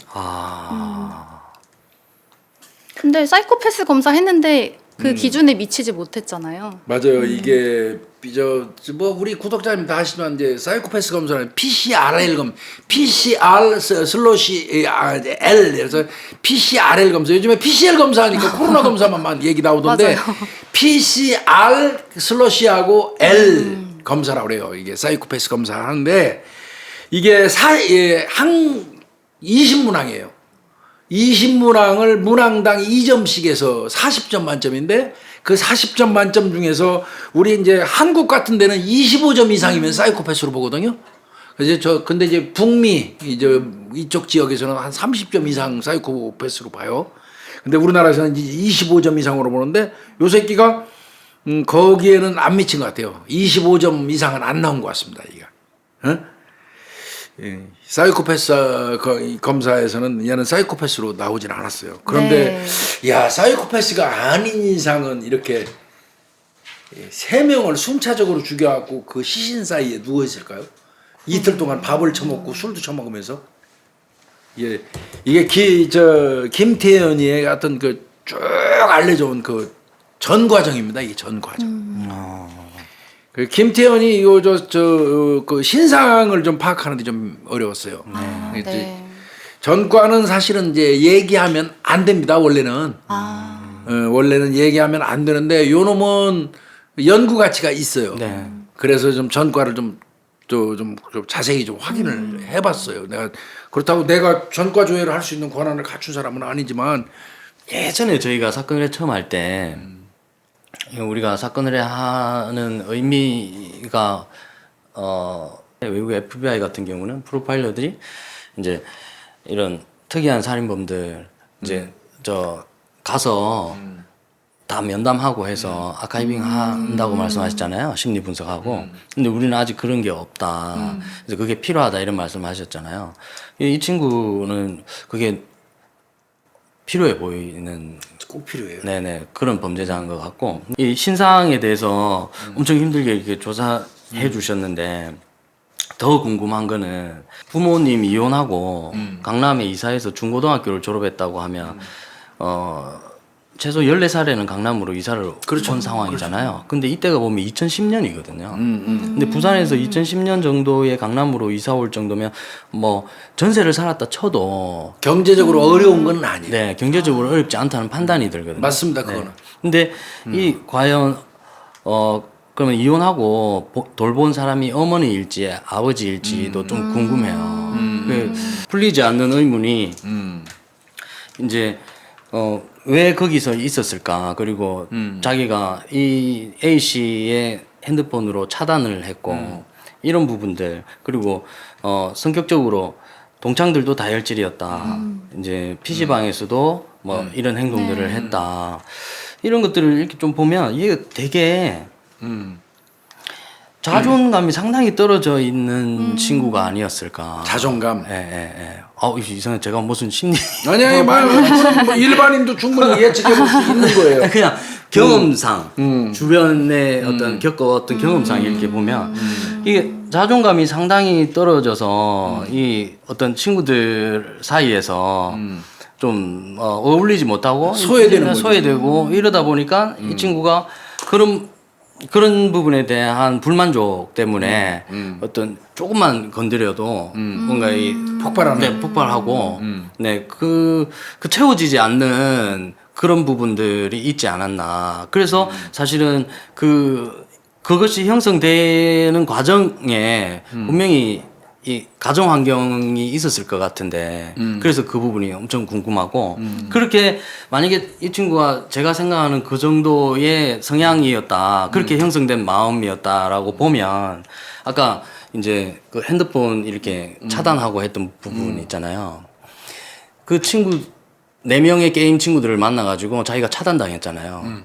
근데 사이코패스 검사 했는데 그 기준에 미치지 못했잖아요. 맞아요. 이게 우리 구독자님 다 아시지만 이제 사이코패스 검사는 PCR 슬러시 L 그래서 PCRL 검사. 요즘에 PCR 검사하니까 코로나 검사만 얘기 나오던데 맞아요. PCR 슬러시하고 L 검사라고 그래요. 이게 사이코패스 검사 하는데 이게 20문항이에요. 20문항을 문항당 2점씩 해서 40점 만점인데 그 40점 만점 중에서 우리 이제 한국 같은 데는 25점 이상이면 사이코패스로 보거든요. 그래서 근데 이제 북미 이쪽 지역에서는 한 30점 이상 사이코패스로 봐요. 근데 우리나라에서는 이제 25점 이상으로 보는데 요 새끼가 거기에는 안 미친 것 같아요. 25점 이상은 안 나온 것 같습니다. 이가. 사이코패스 검사에서는 얘는 사이코패스로 나오진 않았어요. 그런데 야 사이코패스가 아닌 이상은 이렇게 3명을 순차적으로 죽여갖고 그 시신 사이에 누워 있을까요? 이틀 동안 밥을 처먹고 술도 처먹으면서. 예, 이게 김태현이의 어떤 그 쭉 알려져 온 그 전 과정입니다. 이게 전 과정. 그 김태현이 이거 그 신상을 좀 파악하는데 좀 어려웠어요. 이제 네. 전과는 사실은 이제 얘기하면 안 됩니다. 원래는. 원래는 얘기하면 안 되는데 요 놈은 연구 가치가 있어요. 네. 그래서 좀 전과를 좀 자세히 좀 확인을 해봤어요. 그렇다고 내가 전과 조회를 할 수 있는 권한을 갖춘 사람은 아니지만 예전에 저희가 사건 의뢰 처음 할 때 우리가 사건 의뢰하는 의미가 외국 FBI 같은 경우는 프로파일러들이 이제 이런 특이한 살인범들 이제 저 가서 다 면담하고 해서 아카이빙 한다고 말씀하셨잖아요. 심리 분석하고. 근데 우리는 아직 그런 게 없다. 그래서 그게 필요하다 이런 말씀하셨잖아요. 이 친구는 그게 필요해 보이는 꼭 필요해요. 네네 그런 범죄자인 것 같고 이 신상에 대해서 엄청 힘들게 이렇게 조사해 주셨는데 더 궁금한 거는 부모님 이혼하고 강남에 이사해서 중고등학교를 졸업했다고 하면 최소 14살에는 강남으로 이사를 온 상황이잖아요. 근데 이때가 보면 2010년이거든요. 근데 부산에서 2010년 정도에 강남으로 이사 올 정도면 뭐 전세를 살았다 쳐도 경제적으로 어려운 건 아니에요. 네, 경제적으로 어렵지 않다는 판단이 들거든요. 맞습니다. 그거는. 네. 근데 이 과연 그러면 이혼하고 돌본 사람이 어머니일지 아버지일지도 좀 궁금해요. 그 풀리지 않는 의문이 이제 왜 거기서 있었을까? 그리고 자기가 이 A 씨의 핸드폰으로 차단을 했고 이런 부분들 그리고 성격적으로 동창들도 다혈질이었다. 이제 PC방에서도 뭐 이런 행동들을 했다. 이런 것들을 이렇게 좀 보면 이게 되게 자존감이 상당히 떨어져 있는 친구가 아니었을까. 자존감. 예, 예, 예. 이상해. 제가 무슨 심리. 아니, 뭐 일반인도 충분히 예측해 볼 수 있는 거예요. 그냥 경험상, 주변에 어떤 겪어왔던 경험상 이렇게 보면, 이게 자존감이 상당히 떨어져서, 이 어떤 친구들 사이에서, 좀, 어울리지 못하고, 소외되는 거죠. 소외되고, 이러다 보니까 이 친구가 그런 부분에 대한 불만족 때문에 어떤 조금만 건드려도 뭔가 이 폭발하는. 네, 폭발하고 네, 그 채워지지 않는 그런 부분들이 있지 않았나. 그래서 사실은 그것이 형성되는 과정에 분명히 이 가정 환경이 있었을 것 같은데 그래서 그 부분이 엄청 궁금하고 그렇게 만약에 이 친구가 제가 생각하는 그 정도의 성향이었다 그렇게 형성된 마음이었다라고 보면 아까 이제 그 핸드폰 이렇게 차단하고 했던 부분 있잖아요. 그 친구 4명의 게임 친구들을 만나가지고 자기가 차단당했잖아요.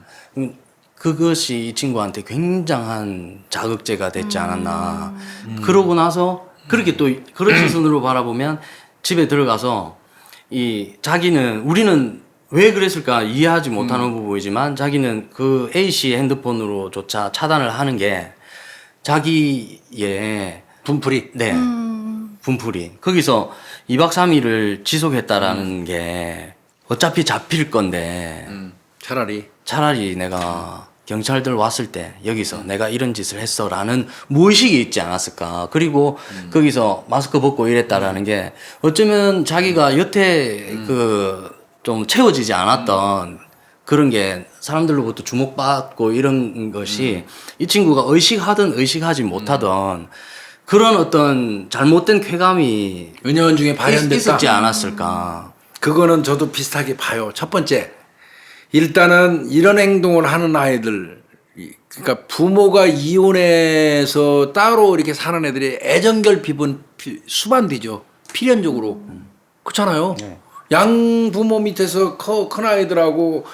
그것이 이 친구한테 굉장한 자극제가 됐지 않았나. 그러고 나서 그렇게 또 그런 시선으로 바라보면 집에 들어가서 우리는 왜 그랬을까 이해하지 못하는 부분이지만 자기는 그 A 씨의 핸드폰으로조차 차단을 하는 게 자기의 분풀이. 네 분풀이 거기서 2박 3일을 지속했다라는 게 어차피 잡힐 건데 차라리 내가 경찰들 왔을 때 여기서 내가 이런 짓을 했어라는 무의식이 있지 않았을까. 그리고 거기서 마스크 벗고 이랬다라는 게 어쩌면 자기가 여태 좀 채워지지 않았던 그런 게 사람들로부터 주목받고 이런 것이 이 친구가 의식하든 의식하지 못하던 그런 어떤 잘못된 쾌감이 은연중에 발현됐다. 있었지 않았을까. 그거는 저도 비슷하게 봐요. 첫 번째, 일단은 이런 행동을 하는 아이들, 그러니까 부모가 이혼해서 따로 이렇게 사는 애들이 애정결핍은 수반되죠. 필연적으로. 그렇잖아요. 네. 양부모 밑에서 큰 아이들하고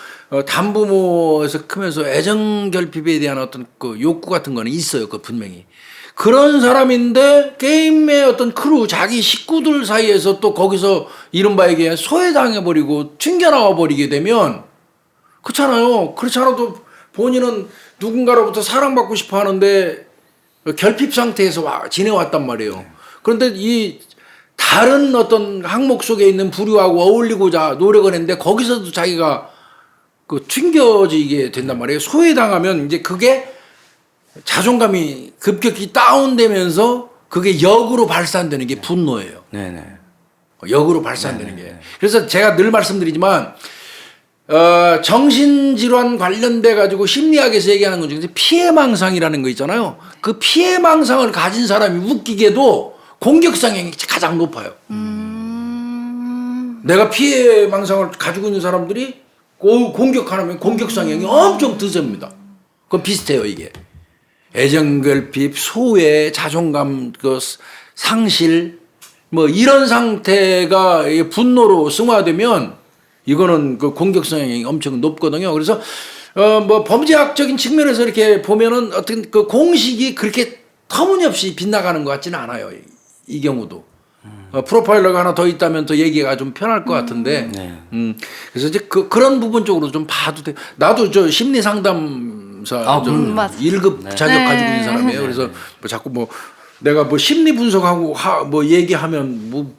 단부모에서 크면서 애정결핍에 대한 어떤 그 욕구 같은 거는 있어요. 그 분명히. 그런 사람인데 게임의 어떤 크루, 자기 식구들 사이에서 또 거기서 이른바 얘기해 소외당해버리고 튕겨나와 버리게 되면 그렇잖아요. 그렇지 않아도 본인은 누군가로부터 사랑받고 싶어 하는데 결핍 상태에서 지내왔단 말이에요. 그런데 이 다른 어떤 항목 속에 있는 부류하고 어울리고자 노력을 했는데 거기서도 자기가 그 튕겨지게 된단 말이에요. 소외당하면 이제 그게 자존감이 급격히 다운되면서 그게 역으로 발산되는 게 분노예요. 네네. 역으로 발산되는 게. 그래서 제가 늘 말씀드리지만 정신질환 관련돼 가지고 심리학에서 얘기하는 것 중에 피해망상이라는 거 있잖아요. 그 피해망상을 가진 사람이 웃기게도 공격성이 가장 높아요. 내가 피해망상을 가지고 있는 사람들이 공격하면 공격성이 엄청 드셉니다. 그건 비슷해요, 이게. 애정결핍, 소외, 자존감 그 상실 뭐 이런 상태가 분노로 승화되면 이거는 그 공격성이 엄청 높거든요. 그래서 뭐 범죄학적인 측면에서 이렇게 보면은 어떤 그 공식이 그렇게 터무니없이 빗나가는 것 같지는 않아요. 이 경우도. 프로파일러가 하나 더 있다면 더 얘기가 좀 편할 것 같은데. 네. 그래서 이제 그런 부분 쪽으로 좀 봐도 돼. 나도 저 심리 상담사 좀 맞아. 1급 자격 네. 가지고 있는 사람이에요. 그래서 뭐 자꾸 뭐 내가 뭐 심리 분석하고 뭐 얘기하면 뭐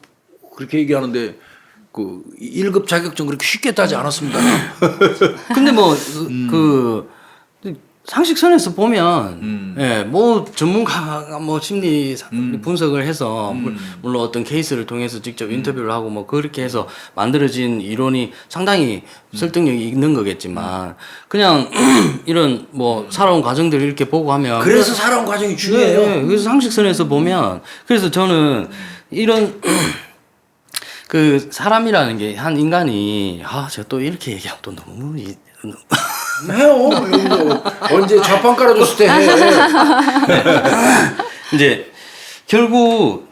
그렇게 얘기하는데 그 1급 자격증 그렇게 쉽게 따지 않았습니다. 근데 뭐 그 상식선에서 보면 예, 뭐 전문가가 뭐 심리 분석을 해서 물론 어떤 케이스를 통해서 직접 인터뷰를 하고 뭐 그렇게 해서 만들어진 이론이 상당히 설득력이 있는 거겠지만 그냥 이런 뭐 살아온 과정들을 이렇게 보고 하면 그래서 살아온 과정이 중요해요. 네, 그래서 상식선에서 보면 그래서 저는 이런 그 사람이라는 게 한 인간이 제가 또 이렇게 얘기하면 또 너무 해요. 여기서 언제 좌판 깔아줬을 때 해. 이제 결국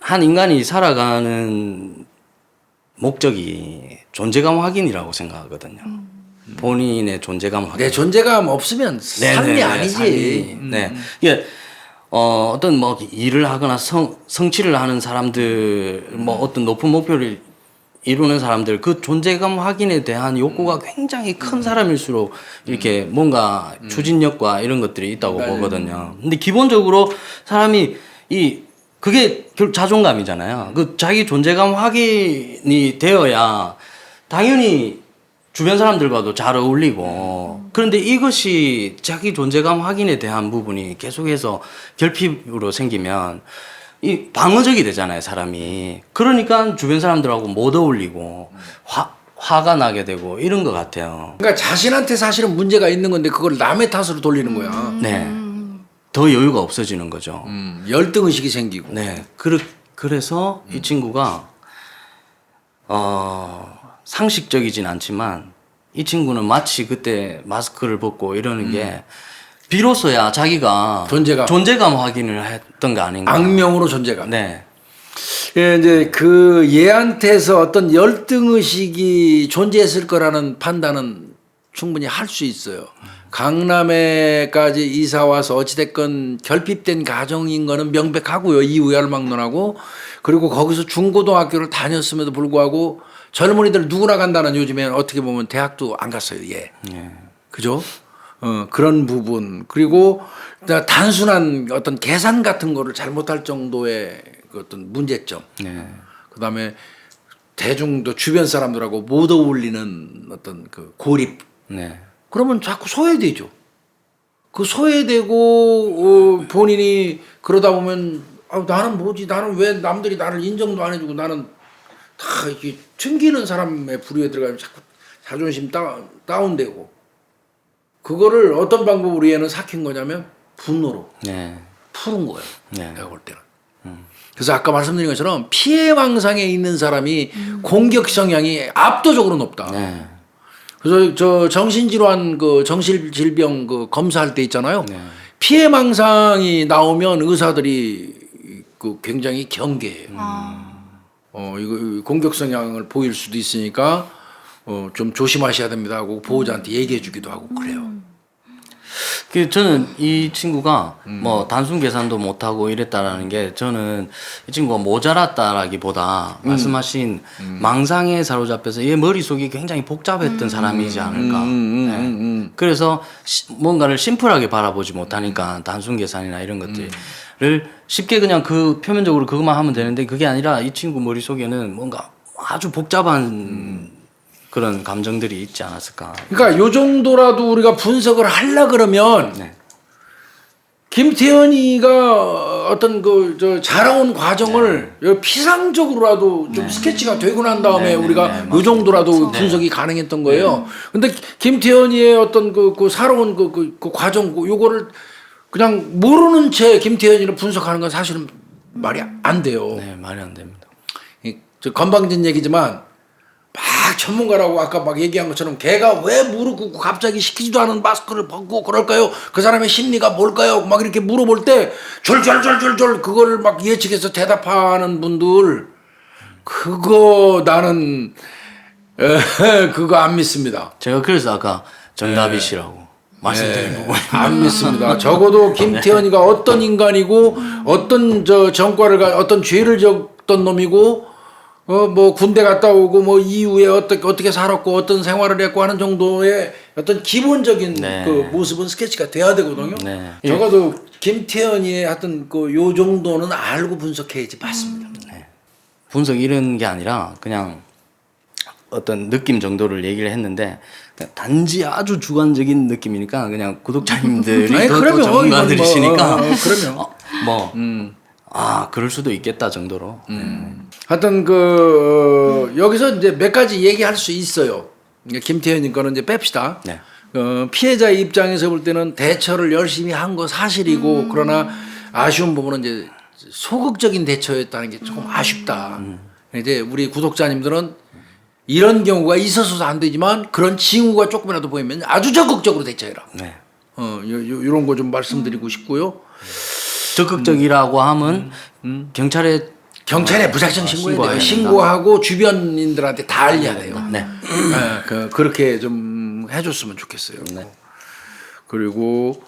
한 인간이 살아가는 목적이 존재감 확인이라고 생각하거든요. 본인의 존재감 확인. 내 존재감 없으면 삶이 네네네, 아니지. 삶이. 네. 이게 어떤 뭐 일을 하거나 성취를 하는 사람들, 뭐 어떤 높은 목표를 이루는 사람들, 그 존재감 확인에 대한 욕구가 굉장히 큰 사람일수록 이렇게 뭔가 추진력과 이런 것들이 있다고 보거든요. 근데 기본적으로 사람이 그게 자존감이잖아요. 그 자기 존재감 확인이 되어야 당연히 주변 사람들과도 잘 어울리고 그런데 이것이 자기 존재감 확인에 대한 부분이 계속해서 결핍으로 생기면 이 방어적이 되잖아요, 사람이. 그러니까 주변 사람들하고 못 어울리고 화가 나게 되고 이런 것 같아요. 그러니까 자신한테 사실은 문제가 있는 건데 그걸 남의 탓으로 돌리는 거야. 네. 더 여유가 없어지는 거죠. 열등 의식이 생기고. 네. 그래서 이 친구가 상식적이진 않지만 이 친구는 마치 그때 마스크를 벗고 이러는 게 비로소야 자기가 존재감 확인을 했던 거 아닌가. 악명으로 존재감. 네. 예, 이제 그 얘한테서 어떤 열등 의식이 존재했을 거라는 판단은 충분히 할 수 있어요. 강남에까지 이사 와서 어찌됐건 결핍된 가정인 거는 명백하고요. 이우열막론하고 그리고 거기서 중고등학교를 다녔음에도 불구하고 젊은이들 누구나 간다는 요즘엔 어떻게 보면 대학도 안 갔어요. 예. 그죠? 그런 부분. 그리고 단순한 어떤 계산 같은 거를 잘못할 정도의 그 어떤 문제점. 네. 그 다음에 대중도 주변 사람들하고 못 어울리는 어떤 그 고립. 네. 그러면 자꾸 소외되죠. 그 소외되고 본인이 그러다 보면 나는 뭐지? 나는 왜 남들이 나를 인정도 안 해주고 나는 다 이렇게 튕기는 사람의 부류에 들어가면 자꾸 자존심 다운되고 그거를 어떤 방법으로 얘는 삭힌 거냐면 분노로 네. 푸는 거예요. 네. 내가 볼 때는. 그래서 아까 말씀드린 것처럼 피해망상에 있는 사람이 공격 성향이 압도적으로 높다. 네. 그래서 저 정신질환 그 정신질병 그 검사할 때 있잖아요. 네. 피해망상이 나오면 의사들이 그 굉장히 경계해요. 이거 공격 성향을 보일 수도 있으니까 좀 조심하셔야 됩니다 하고 보호자한테 얘기해 주기도 하고 그래요. 저는 이 친구가 뭐 단순 계산도 못하고 이랬다라는 게 저는 이 친구가 모자랐다라기보다 말씀하신 망상에 사로잡혀서 얘 머릿속이 굉장히 복잡했던 사람이지 않을까. 네. 그래서 뭔가를 심플하게 바라보지 못하니까 단순 계산이나 이런 것들을 쉽게 그냥 그 표면적으로 그것만 하면 되는데 그게 아니라 이 친구 머릿속에는 뭔가 아주 복잡한 그런 감정들이 있지 않았을까. 그러니까 요 정도라도 우리가 분석을 하려 그러면 네. 김태현이가 어떤 저 자라온 과정을 피상적으로라도 좀 스케치가 되고 난 다음에 우리가 요 정도라도 분석이 가능했던 거예요. 근데 김태현이의 어떤 그 살아온 그 과정 요거를 그냥 모르는 채 김태현이를 분석하는 건 사실은 말이 안 돼요. 네, 말이 안 됩니다. 저 건방진 얘기지만 막 전문가라고 아까 막 얘기한 것처럼 걔가 왜 무릎 꿇고 갑자기 시키지도 않은 마스크를 벗고 그럴까요? 그 사람의 심리가 뭘까요? 막 이렇게 물어볼 때 졸졸졸졸졸 그거를 막 예측해서 대답하는 분들 그거 나는 그거 안 믿습니다. 제가 그래서 아까 정답이시라고 말씀드린 부분이 안 믿습니다. 적어도 김태현이가 어떤 인간이고 어떤 저 전과를 어떤 죄를 졌던 놈이고 뭐 군대 갔다 오고 뭐 이후에 어떻게 살았고 어떤 생활을 했고 하는 정도의 어떤 기본적인 네. 그 모습은 스케치가 돼야 되거든요. 네. 적어도 김태현이의 하여튼 그 요 정도는 알고 분석해야지 맞습니다. 분석 이런 게 아니라 그냥 어떤 느낌 정도를 얘기를 했는데 그냥 단지 아주 주관적인 느낌이니까 그냥 구독자님들이 아니, 더 그러면 전문가들이시니까 그러면 그럴 수도 있겠다 정도로. 하여튼 여기서 이제 몇 가지 얘기할 수 있어요. 김태현이 거는 이제 뺍시다. 네. 피해자 입장에서 볼 때는 대처를 열심히 한 거 사실이고 그러나 아쉬운 부분은 이제 소극적인 대처였다는 게 조금 아쉽다. 이제 우리 구독자님들은 이런 경우가 있어서도 안 되지만 그런 징후가 조금이라도 보이면 아주 적극적으로 대처해라. 네. 이런 거 좀 말씀드리고 싶고요. 적극적이라고 하면 경찰에 무작정 신고해야 돼요. 신고해야 신고하고 주변인들한테 다 알려야 돼요. 네. 그렇게 좀 해줬으면 좋겠어요. 네. 그리고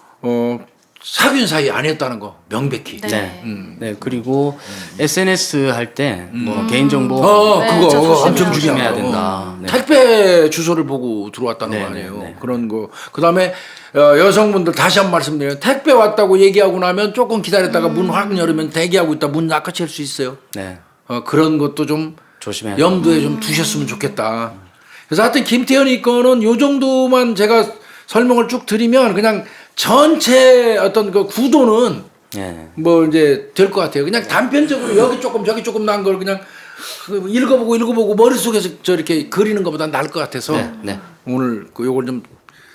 사귄 사이 아니었다는 거 명백히. 네. 네. 그리고 SNS 할 때 뭐 개인정보 네, 그거 진짜 엄청 조심해야 중요해야 된다. 네. 택배 주소를 보고 들어왔다는 네, 거 아니에요. 네, 네. 그런 거. 그다음에 여성분들 다시 한 번 말씀드려요. 택배 왔다고 얘기하고 나면 조금 기다렸다가 문 확 열으면 대기하고 있다 문 낚아챌 수 있어요. 네. 그런 것도 좀 조심해야 염두에 좀 두셨으면 좋겠다. 그래서 하여튼 김태현이 거는 요 정도만 제가 설명을 쭉 드리면 그냥 전체 어떤 그 구도는 네. 뭐 이제 될 것 같아요. 그냥 단편적으로 여기 조금 저기 조금 난 걸 그냥 읽어보고 머릿속에서 저렇게 그리는 것보다 나을 것 같아서 네. 네. 오늘 요걸 좀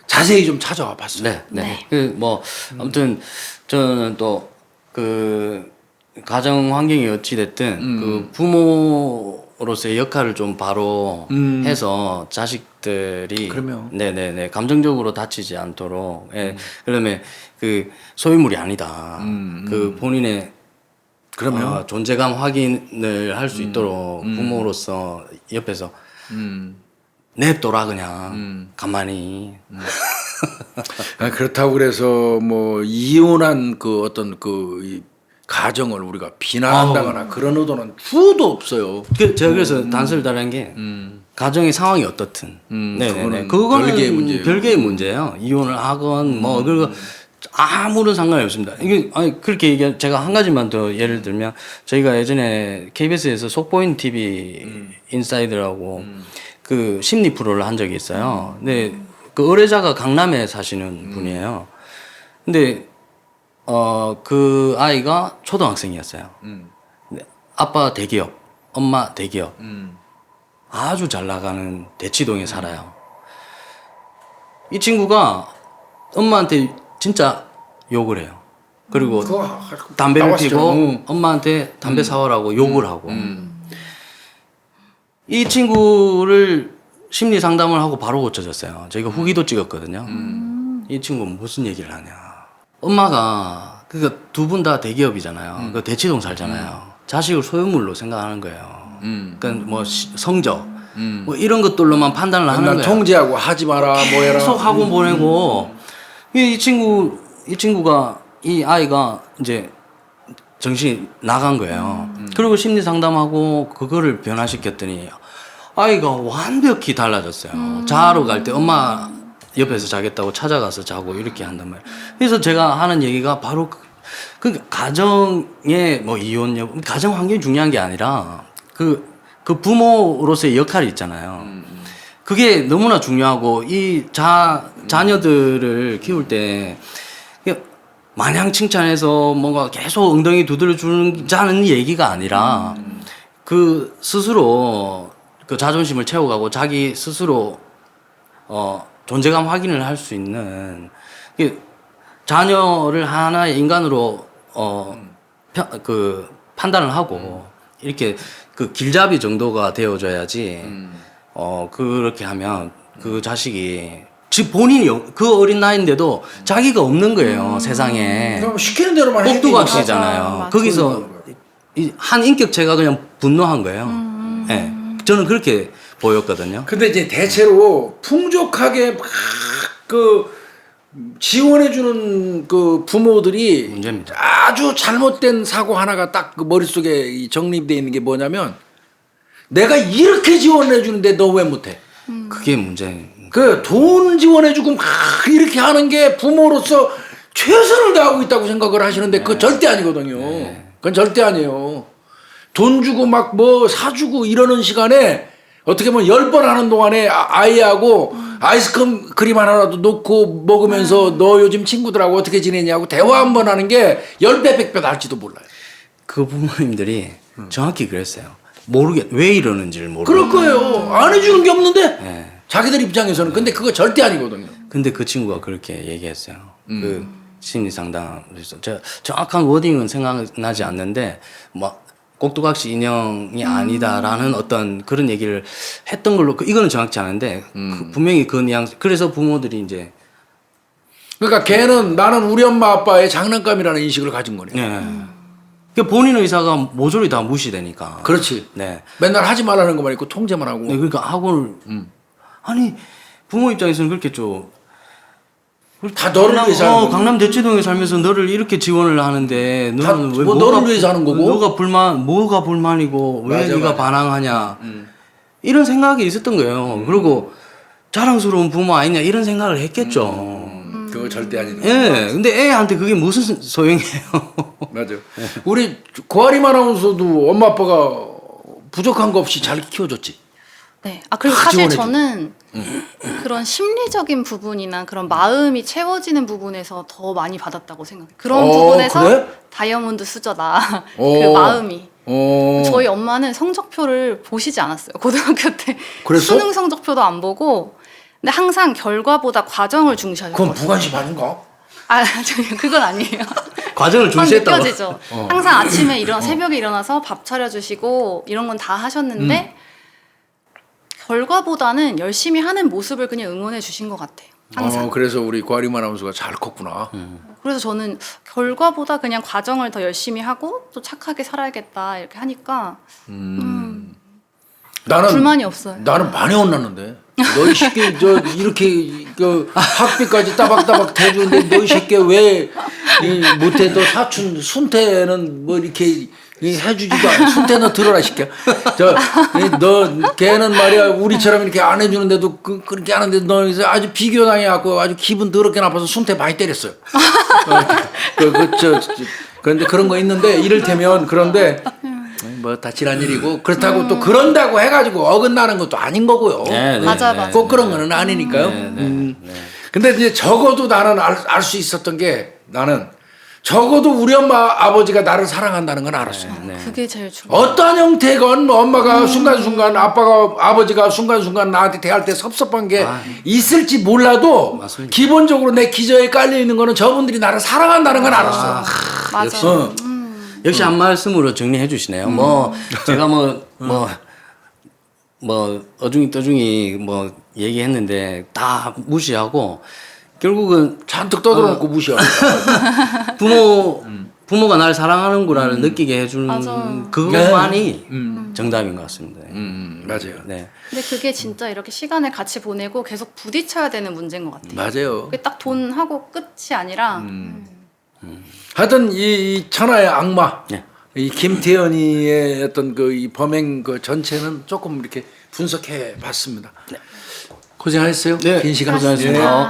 자세히 좀 찾아와 봤어요. 네, 네. 아무튼 저는 또 그 가정 환경이 어찌 됐든 그 부모로서의 역할을 좀 바로 해서 자식들이 그럼요. 네네네 감정적으로 다치지 않도록 그러면 그 소유물이 아니다. 그 본인의 그러면 존재감 확인을 할 수 있도록 부모로서 옆에서 냅둬라 그냥 가만히. 그렇다고 그래서 뭐 이혼한 그 어떤 이 가정을 우리가 비난한다거나 그런 의도는 수도 없어요. 제가 그래서 단서를 달한 게 가정의 상황이 어떻든 네네네 그거는 그거는 별개의 문제예요. 별개의 문제예요. 이혼을 하건 뭐 그리고 아무런 상관이 없습니다. 이게 아니 그렇게 얘기 제가 한 가지만 더 예를 들면 저희가 예전에 KBS에서 속보인 TV 인사이드라고 그 심리 프로를 한 적이 있어요. 근데 그 의뢰자가 강남에 사시는 분이에요. 근데 그 아이가 초등학생이었어요. 근데 아빠 대기업, 엄마 대기업. 아주 잘 나가는 대치동에 살아요. 이 친구가 엄마한테 진짜 욕을 해요. 그리고 담배를 나왔죠. 피고 엄마한테 담배 사오라고 욕을 하고. 이 친구를 심리 상담을 하고 바로 고쳐졌어요. 저희가 후기도 찍었거든요. 이 친구는 무슨 얘기를 하냐. 엄마가 그러니까 두 분 다 대기업이잖아요. 그 대치동 살잖아요. 자식을 소유물로 생각하는 거예요. 그러니까 뭐 성적 뭐 이런 것들로만 판단을 하는 거예요. 통제하고 하지 마라 뭐 해라. 계속 학원 보내고 이 친구가 이 아이가 이제 정신이 나간 거예요. 그리고 심리 상담하고 그거를 변화시켰더니 아이가 완벽히 달라졌어요. 자러 갈 때 엄마 옆에서 자겠다고 찾아가서 자고 이렇게 한단 말이에요. 그래서 제가 하는 얘기가 바로 그 가정의 뭐 이혼 여부, 가정 환경이 중요한 게 아니라 그 부모로서의 역할이 있잖아요. 그게 너무나 중요하고 이 자녀들을 키울 때 마냥 칭찬해서 뭔가 계속 엉덩이 두드려 주자는 얘기가 아니라 그 스스로 그 자존심을 채워가고 자기 스스로 존재감 확인을 할 수 있는 자녀를 하나의 인간으로 그 판단을 하고 이렇게 그 길잡이 정도가 되어줘야지 그렇게 하면 그 자식이 즉 본인이 그 어린 나이인데도 자기가 없는 거예요 세상에. 그럼 시키는 대로만 해. 꼭두각시잖아요. 맞아. 거기서 한 인격체가 그냥 분노한 거예요. 예. 저는 그렇게 보였거든요. 근데 이제 대체로 풍족하게 막 그 지원해주는 그 부모들이 문제입니다. 아주 잘못된 사고 하나가 딱 그 머릿속에 정립되어 있는 게 뭐냐면 내가 이렇게 지원해주는데 너 왜 못해? 그게 문제. 그 돈 지원해주고 막 이렇게 하는 게 부모로서 최선을 다하고 있다고 생각을 하시는데 그거 절대 아니거든요. 그건 절대 아니에요. 돈 주고 막 뭐 사주고 이러는 시간에 어떻게 보면 10번 하는 동안에 아이하고 아이스크림 하나라도 놓고 먹으면서 너 요즘 친구들하고 어떻게 지내냐고 대화 한번 하는 게 10배 100배 날지도 몰라요. 그 부모님들이 정확히 그랬어요. 왜 이러는지를 모르고. 그럴 거예요. 안 해주는 게 없는데 네. 자기들 입장에서는 근데 그거 절대 아니거든요. 근데 그 친구가 그렇게 얘기했어요. 그 심리 상담에서 제가 정확한 워딩은 생각나지 않는데 뭐 꼭두각시 인형이 아니다라는 어떤 그런 얘기를 했던 걸로 이거는 정확치 않은데 분명히 그 뉘앙스. 그래서 부모들이 이제 그러니까 걔는 나는 우리 엄마 아빠의 장난감이라는 인식을 가진 거네. 네. 그러니까 본인 의사가 모조리 다 무시되니까. 그렇지. 네. 맨날 하지 말라는 것만 있고 통제만 하고. 네, 그러니까 학원을 아니 부모 입장에서는 그렇게 좀 다 너를 위해서 하는 거고. 강남 대치동에 살면서 너를 이렇게 지원을 하는데 다 너는 왜 뭐 너를 위해서 하는 거고? 뭐가 불만이고 왜 맞아, 네가 맞아. 반항하냐 이런 생각이 있었던 거예요. 그리고 자랑스러운 부모 아니냐 이런 생각을 했겠죠. 그거 절대 아니다. 예, 근데 애한테 그게 무슨 소용이에요? 맞아. 우리 고아리 아나운서도 엄마 아빠가 부족한 거 없이 잘 키워줬지. 네. 아 그리고 다 사실 지원해줘. 저는 그런 심리적인 부분이나 그런 마음이 채워지는 부분에서 더 많이 받았다고 생각해요. 그런 부분에서 그래? 다이아몬드 수저다. 그 어. 마음이. 어. 저희 엄마는 성적표를 보시지 않았어요. 고등학교 때 그랬어? 수능 성적표도 안 보고, 근데 항상 결과보다 과정을 중시하셨거든요. 그건 부관심 아닌가? 아, 그건 아니에요. 과정을 중시했다고. 느껴지죠. 항상 아침에 새벽에 일어나서 밥 차려주시고 이런 건 다 하셨는데 결과보다는 열심히 하는 모습을 그냥 응원해 주신 것 같아요. 항상. 그래서 우리 고아리 아나운서가 잘 컸구나. 그래서 저는 결과보다 그냥 과정을 더 열심히 하고 또 착하게 살아야겠다 이렇게 하니까 나는 불만이 없어요. 나는 많이 혼났는데. 너희 새끼 이렇게 그 학비까지 따박따박 대주는데 너희 새끼 왜 못해? 너 사촌 순태는 뭐 이렇게 해주지도 않아. 순태 너 들어라 새끼야. 너 걔는 말이야 우리처럼 이렇게 안 해주는데도 그렇게 하는데 너 아주 비교당해갖고 아주 기분 더럽게 나빠서 순태 많이 때렸어요. 그런데 그런 거 있는데 이를테면 그런데 뭐 다 지난 일이고 그렇다고 또 그런다고 해가지고 어긋나는 것도 아닌 거고요. 네, 네, 맞아, 네, 맞아. 꼭 그런 거는 아니니까요. 근데 이제 적어도 나는 알 수 있었던 게 나는 적어도 우리 엄마 아버지가 나를 사랑한다는 건 알았어요. 그게 제일 중요해요. 어떤 형태건 뭐 엄마가 순간순간 아버지가 순간순간 나한테 대할 때 섭섭한 게 있을지 몰라도 맞습니다. 기본적으로 내 기저에 깔려 있는 거는 저분들이 나를 사랑한다는 건 알았어요. 맞아. 역시 한 말씀으로 정리해 주시네요. 뭐 제가 뭐 어중이 떠중이 뭐 얘기했는데 다 무시하고 결국은 잔뜩 떠들어놓고 무시하고. 부모가 날 사랑하는구나를 느끼게 해주는 맞아. 그것만이 정답인 것 같습니다. 맞아요. 네. 근데 그게 진짜 이렇게 시간을 같이 보내고 계속 부딪혀야 되는 문제인 것 같아요. 맞아요. 그게 딱 돈하고 끝이 아니라 하여튼 이 천하의 악마, 네. 이 김태현이의 어떤 그 이 범행 그 전체는 조금 이렇게 분석해 봤습니다. 고생하셨어요. 네, 긴 시간 고생하셨습니다. 예.